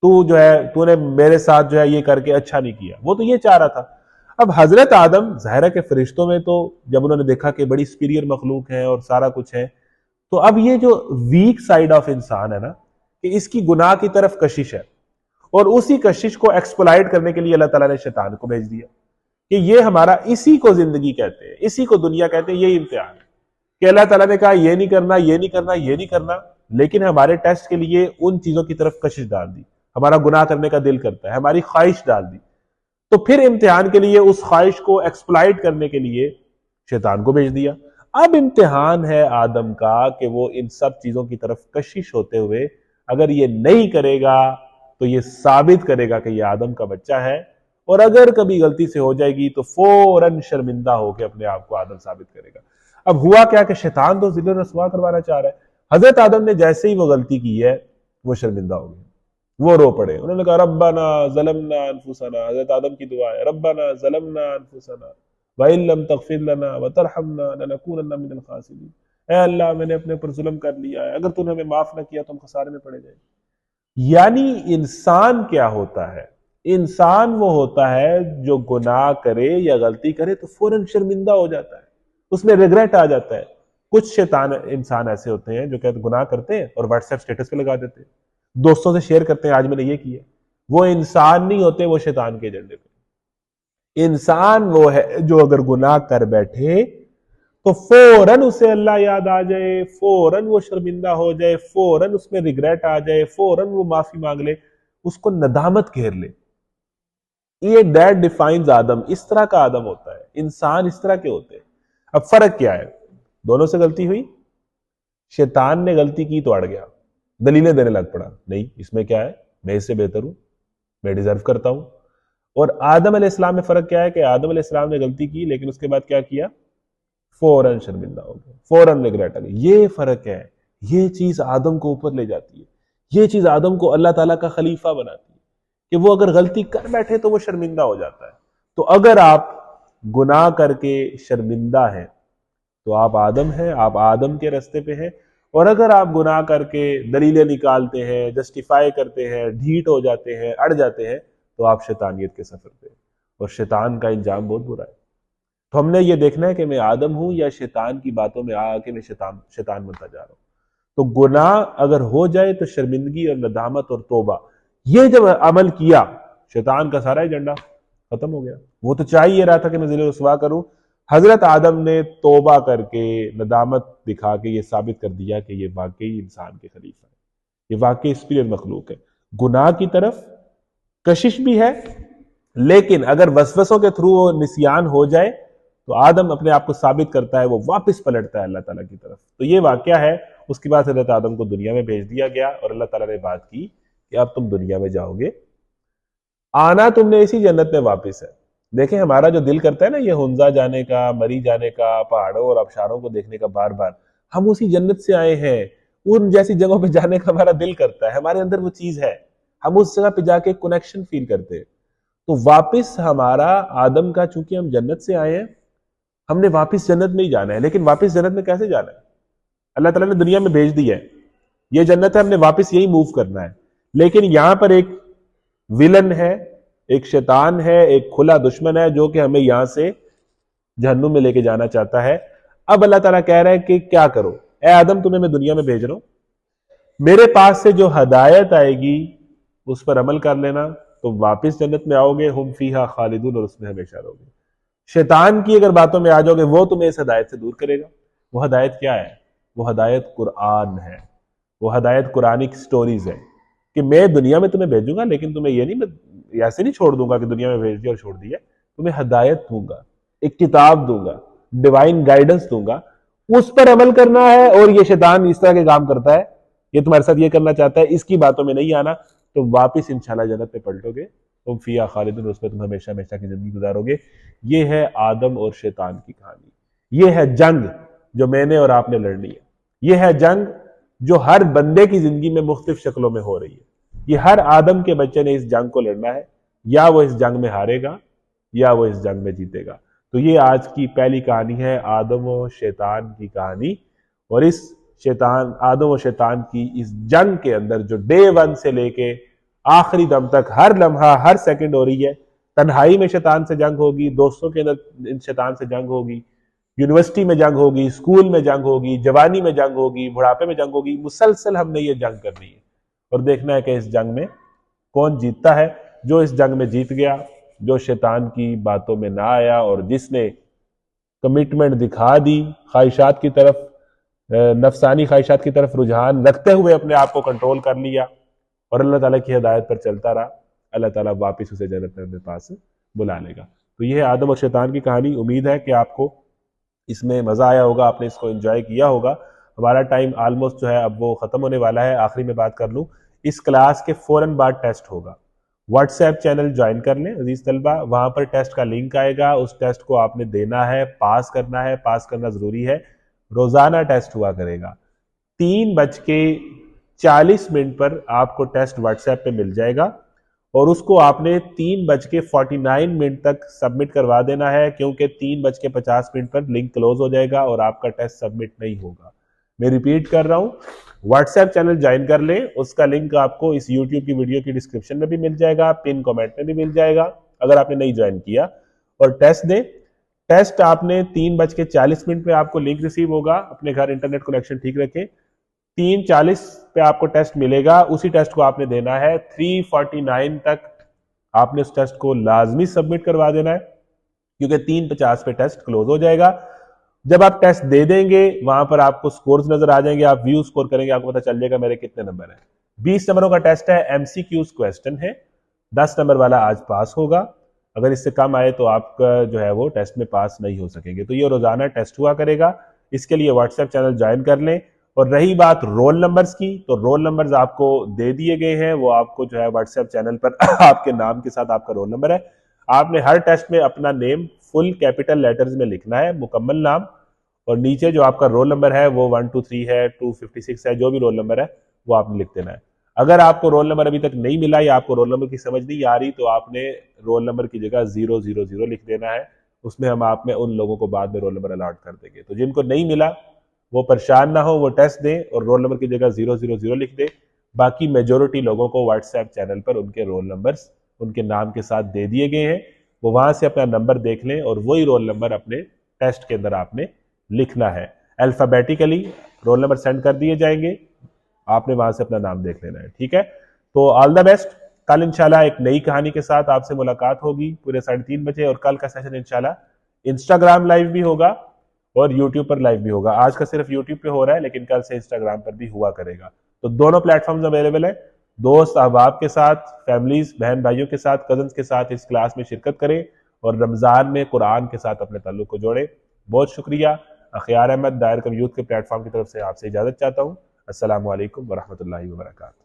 تو نے میرے ساتھ جو ہے یہ کر کے اچھا نہیں کیا. وہ تو یہ چاہ رہا تھا. اب حضرت آدم ظاہر ہے کہ فرشتوں میں تو جب انہوں نے دیکھا کہ بڑی سپیریئر مخلوق ہے اور سارا کچھ ہے، تو اب یہ جو ویک سائیڈ آف انسان ہے نا، کہ اس کی گناہ کی طرف کشش ہے، اور اسی کشش کو ایکسپلائٹ کرنے کے لیے اللہ تعالیٰ نے شیطان کو بھیج دیا کہ یہ ہمارا، اسی کو زندگی کہتے ہیں، اسی کو دنیا کہتے ہیں، یہی امتحان ہے کہ اللہ تعالیٰ نے کہا یہ نہیں کرنا یہ نہیں کرنا یہ نہیں کرنا، لیکن ہمارے ٹیسٹ کے لیے ان چیزوں کی طرف کشش ڈال دی، ہمارا گناہ کرنے کا دل کرتا ہے، ہماری خواہش ڈال دی. تو پھر امتحان کے لیے اس خواہش کو ایکسپلائٹ کرنے کے لیے شیطان کو بھیج دیا. اب امتحان ہے آدم کا کہ وہ ان سب چیزوں کی طرف کشش ہوتے ہوئے اگر یہ نہیں کرے گا تو یہ ثابت کرے گا کہ یہ آدم کا بچہ ہے، اور اگر کبھی غلطی سے ہو جائے گی تو فوراً شرمندہ ہو کے اپنے آپ کو آدم ثابت کرے گا. اب ہوا کیا کہ شیطان تو ذل و رسوا کروانا چاہ رہا ہے. حضرت آدم نے جیسے ہی وہ غلطی کی ہے وہ شرمندہ ہو گئے، وہ رو پڑے. انہوں نے کہا ربنا ظلمنا انفسنا، حضرت آدم کی دعا ہے، ربنا ظلمنا انفسنا وَإِن لَّمْ تَغْفِرْ لَنَا وَتَرْحَمْنَا لَنَكُونَنَّ مِنَ الْخَاسِرِينَ. اے اللہ میں نے اپنے اوپر ظلم کر لیا ہے، اگر تو نے ہمیں معاف نہ کیا تو ہم خسارے میں پڑے جائیں. یعنی انسان کیا ہوتا ہے؟ انسان وہ ہوتا ہے جو گناہ کرے یا غلطی کرے تو فوراً شرمندہ ہو جاتا ہے، اس میں ریگریٹ آ جاتا ہے. کچھ شیطان انسان ایسے ہوتے ہیں جو کہتے گناہ کرتے ہیں اور واٹس ایپ اسٹیٹس پہ لگا دیتے ہیں، دوستوں سے شیئر کرتے ہیں آج میں نے یہ کیا. وہ انسان نہیں ہوتے، وہ شیطان کے ایجنڈے پہ. انسان وہ ہے جو اگر گناہ کر بیٹھے تو فوراً اسے اللہ یاد آ جائے، فوراً وہ شرمندہ ہو جائے، فوراً اس میں ریگریٹ آ جائے، فوراً وہ معافی مانگ لے، اس کو ندامت گھیر لے. یہ دیٹ ڈیفائنز آدم. اس طرح کا آدم ہوتا ہے انسان، اس طرح کے ہوتے ہیں. اب فرق کیا ہے؟ دونوں سے غلطی ہوئی، شیطان نے غلطی کی تو اڑ گیا، دلیلیں دینے لگ پڑا، نہیں اس میں کیا ہے، میں اس سے بہتر ہوں، میں ڈیزرو کرتا ہوں. اور آدم علیہ السلام میں فرق کیا ہے کہ آدم علیہ السلام نے غلطی کی لیکن اس کے بعد کیا کیا، فوراً شرمندہ ہو گئے، فوراً ریگریٹ آ گئی. یہ فرق ہے. یہ چیز آدم کو اوپر لے جاتی ہے، یہ چیز آدم کو اللہ تعالیٰ کا خلیفہ بناتی ہے، کہ وہ اگر غلطی کر بیٹھے تو وہ شرمندہ ہو جاتا ہے. تو اگر آپ گناہ کر کے شرمندہ ہیں تو آپ آدم ہیں, آپ آدم کے رستے پہ ہیں. اور اگر آپ گناہ کر کے دلیلیں نکالتے ہیں, جسٹیفائی کرتے ہیں, ڈھیٹ ہو جاتے ہیں, اڑ جاتے ہیں, تو آپ شیطانیت کے سفر پہ, اور شیطان کا انجام بہت برا ہے. تو ہم نے یہ دیکھنا ہے کہ میں آدم ہوں یا شیطان کی باتوں میں آ کے میں شیطان بنتا جا رہا ہوں. تو گناہ اگر ہو جائے تو شرمندگی اور ندامت اور توبہ, یہ جب عمل کیا شیطان کا سارا ایجنڈا ختم ہو گیا. وہ تو چاہ یہ رہا تھا کہ میں ذل رسوا کروں. حضرت آدم نے توبہ کر کے ندامت دکھا کے یہ ثابت کر دیا کہ یہ واقعی انسان کے خلیفہ ہے, یہ واقعی اسپرٹ مخلوق ہے. گناہ کی طرف کشش بھی ہے, لیکن اگر وسوسوں کے تھرو وہ نسیان ہو جائے تو آدم اپنے آپ کو ثابت کرتا ہے, وہ واپس پلٹتا ہے اللہ تعالیٰ کی طرف. تو یہ واقعہ ہے. اس کے بعد حضرت آدم کو دنیا میں بھیج دیا گیا اور اللہ تعالیٰ نے بات کی کہ اب تم دنیا میں جاؤ گے, آنا تم نے اسی جنت میں واپس ہے. دیکھیں ہمارا جو دل کرتا ہے نا یہ ہنزا جانے کا, مری جانے کا, پہاڑوں اور آبشاروں کو دیکھنے کا بار بار, ہم اسی جنت سے آئے ہیں, ان جیسی جگہوں پہ جانے کا ہمارا دل کرتا ہے, ہمارے اندر وہ چیز ہے, ہم اس جگہ پہ جا کے کنیکشن فیل کرتے ہیں. تو واپس ہمارا آدم کا, چونکہ ہم جنت سے آئے ہیں, ہم نے واپس جنت میں ہی جانا ہے. لیکن واپس جنت میں کیسے جانا ہے؟ اللہ تعالیٰ نے دنیا میں بھیج دیا ہے, یہ جنت ہے, ہم نے واپس یہی موو کرنا ہے. لیکن یہاں پر ایک ویلن ہے, ایک شیطان ہے, ایک کھلا دشمن ہے جو کہ ہمیں یہاں سے جہنم میں لے کے جانا چاہتا ہے. اب اللہ تعالیٰ کہہ رہا ہے کہ کیا کرو, اے آدم تمہیں میں دنیا میں بھیج رہا ہوں, میرے پاس سے جو ہدایت آئے گی اس پر عمل کر لینا, تو واپس جنت میں آؤ گے, ہم فیہا خالدون, اور اس میں ہمیشہ رہو گے. شیطان کی اگر باتوں میں آ جاؤ گے وہ تمہیں اس ہدایت سے دور کرے گا. وہ ہدایت کیا ہے؟ وہ ہدایت قرآن ہے, وہ ہدایت قرآنک سٹوریز ہے کہ میں دنیا میں تمہیں بھیجوں گا, لیکن تمہیں یہ نہیں, میں ایسے نہیں چھوڑ دوں گا کہ دنیا میں بھیج دیا اور چھوڑ دیا. تمہیں ہدایت دوں گا, ایک کتاب دوں گا, ڈیوائن گائیڈنس دوں گا, اس پر عمل کرنا ہے. اور یہ شیطان اس طرح کے کام کرتا ہے, یہ تمہارے ساتھ یہ کرنا چاہتا ہے, اس کی باتوں میں نہیں آنا, تو واپس انشاءاللہ جنت میں پلٹو گے, تم فیہا خالدون, اس میں تم ہمیشہ ہمیشہ کی زندگی گزارو گے. یہ ہے آدم اور شیطان کی کہانی. یہ ہے جنگ جو میں نے اور آپ نے لڑنی ہے. یہ ہے جنگ جو ہر بندے کی زندگی میں مختلف شکلوں میں ہو رہی ہے. یہ ہر آدم کے بچے نے اس جنگ کو لڑنا ہے, یا وہ اس جنگ میں ہارے گا یا وہ اس جنگ میں جیتے گا. تو یہ آج کی پہلی کہانی ہے, آدم و شیطان کی کہانی. اور اس آدم و شیطان کی اس جنگ کے اندر جو ڈے 1 سے لے کے آخری دم تک ہر لمحہ ہر سیکنڈ ہو رہی ہے. تنہائی میں شیطان سے جنگ ہوگی, دوستوں کے اندر شیطان سے جنگ ہوگی, یونیورسٹی میں جنگ ہوگی, اسکول میں جنگ ہوگی, جوانی میں جنگ ہوگی, بڑھاپے میں جنگ ہوگی. مسلسل ہم نے یہ جنگ کرنی ہے اور دیکھنا ہے کہ اس جنگ میں کون جیتتا ہے. جو اس جنگ میں جیت گیا, جو شیطان کی باتوں میں نہ آیا اور جس نے کمٹمنٹ دکھا دی, خواہشات کی طرف, نفسانی خواہشات کی طرف رجحان رکھتے ہوئے اپنے آپ کو کنٹرول کر لیا اور اللہ تعالیٰ کی ہدایت پر چلتا رہا, اللہ تعالیٰ واپس اسے جنت میں اپنے پاس بلا لے گا. تو یہ ہے آدم اور شیطان کی کہانی. امید ہے کہ آپ کو اس میں مزہ آیا ہوگا, آپ نے اس کو انجوائے کیا ہوگا. ہمارا ٹائم آلموسٹ جو ہے اب وہ ختم ہونے والا ہے. آخری میں بات کر لوں, اس کلاس کے فوراً بعد ٹیسٹ ہوگا. واٹس ایپ چینل جوائن کر لیں عزیز طلبہ, وہاں پر ٹیسٹ کا لنک آئے گا. اس ٹیسٹ کو آپ نے دینا ہے, پاس کرنا ہے, پاس کرنا ضروری ہے. روزانہ ٹیسٹ ہوا کرے گا. 3:40 پر آپ کو ٹیسٹ واٹس ایپ پہ مل جائے گا اور اس کو آپ نے 3:49 تک سبمٹ کروا دینا ہے, کیونکہ 3:50 پر لنک کلوز ہو جائے گا اور آپ کا ٹیسٹ سبمٹ نہیں ہوگا. میں ریپیٹ کر رہا ہوں, واٹس ایپ چینل جوائن کر لیں. اس کا لنک آپ کو اس یوٹیوب کی ویڈیو کی ڈسکرپشن میں بھی مل جائے گا, پن کامنٹ میں بھی مل جائے گا اگر آپ نے نہیں جوائن کیا. اور ٹیسٹ دیں. ٹیسٹ آپ نے 3:40 پہ آپ کو لنک ریسیو ہوگا. اپنے گھر انٹرنیٹ کنیکشن ٹھیک رکھیں. 3:40 پہ آپ کو ٹیسٹ ملے گا. اسی ٹیسٹ کو آپ نے دینا ہے. 3:49 تک آپ نے اس ٹیسٹ کو لازمی سبمٹ کروا دینا ہے, کیونکہ 3:50 پہ ٹیسٹ کلوز ہو جائے گا. جب آپ ٹیسٹ دے دیں گے وہاں پر آپ کو سکورز نظر آ جائیں گے, آپ ویو سکور کریں گے, آپ کو پتہ چل جائے گا میرے کتنے نمبر ہیں. 20 نمبروں کا ٹیسٹ ہے, MCQs کویسچن ہے. 10 نمبر والا آج پاس ہوگا. اگر اس سے کم آئے تو آپ کا جو ہے وہ ٹیسٹ میں پاس نہیں ہو سکیں گے. تو یہ روزانہ ٹیسٹ ہوا کرے گا. اس کے لیے واٹس ایپ چینل جوائن کر لیں. اور رہی بات رول نمبرز کی, تو رول نمبرز آپ کو دے دیے گئے ہیں. وہ آپ کو جو ہے واٹس ایپ چینل پر آپ کے نام کے ساتھ آپ کا رول نمبر ہے. آپ نے ہر ٹیسٹ میں اپنا نیم فل کیپٹل لیٹرز میں لکھنا ہے, مکمل نام, اور نیچے جو آپ کا رول نمبر ہے وہ 123 ہے, 256 ہے, جو بھی رول نمبر ہے وہ آپ نے لکھ دینا ہے. اگر آپ کو رول نمبر ابھی تک نہیں ملا یا آپ کو رول نمبر کی سمجھ نہیں آ رہی تو آپ نے رول نمبر کی جگہ 000 لکھ دینا ہے، اس میں ہم آپ میں ان لوگوں کو بعد میں رول نمبر الاٹ کر دیں گے. تو جن کو نہیں ملا وہ پریشان نہ ہو، وہ ٹیسٹ دیں اور رول نمبر کی جگہ 000 لکھ دیں. باقی میجورٹی لوگوں کو واٹس ایپ چینل پر ان کے رول نمبرز ان کے نام کے ساتھ دے دیے گئے ہیں، وہ وہاں سے اپنا نمبر دیکھ لیں اور وہی رول نمبر اپنے ٹیسٹ کے اندر آپ نے لکھنا ہے. الفابیٹیکلی رول نمبر سینڈ کر دیے جائیں گے، آپ نے وہاں سے اپنا نام دیکھ لینا ہے. ٹھیک ہے، تو آل دا بیسٹ. کل انشاءاللہ ایک نئی کہانی کے ساتھ آپ سے ملاقات ہوگی پورے 3:30 بجے، اور کل کا سیشن انشاءاللہ انسٹاگرام لائیو بھی ہوگا اور یوٹیوب پر لائیو بھی ہوگا. آج کا صرف یوٹیوب پہ ہو رہا ہے لیکن کل سے انسٹاگرام پر بھی ہوا کرے گا. تو دونوں پلیٹ فارمز اویلیبل ہیں. دوست احباب کے ساتھ، فیملیز، بہن بھائیوں کے ساتھ، کزنز کے ساتھ اس کلاس میں شرکت کریں اور رمضان میں قرآن کے ساتھ اپنے تعلق کو جوڑیں. بہت شکریہ. اخیار احمد دائر کم یوتھ کے پلیٹ فارم کی طرف سے آپ سے اجازت چاہتا ہوں. السلام علیکم ورحمۃ اللہ وبرکاتہ.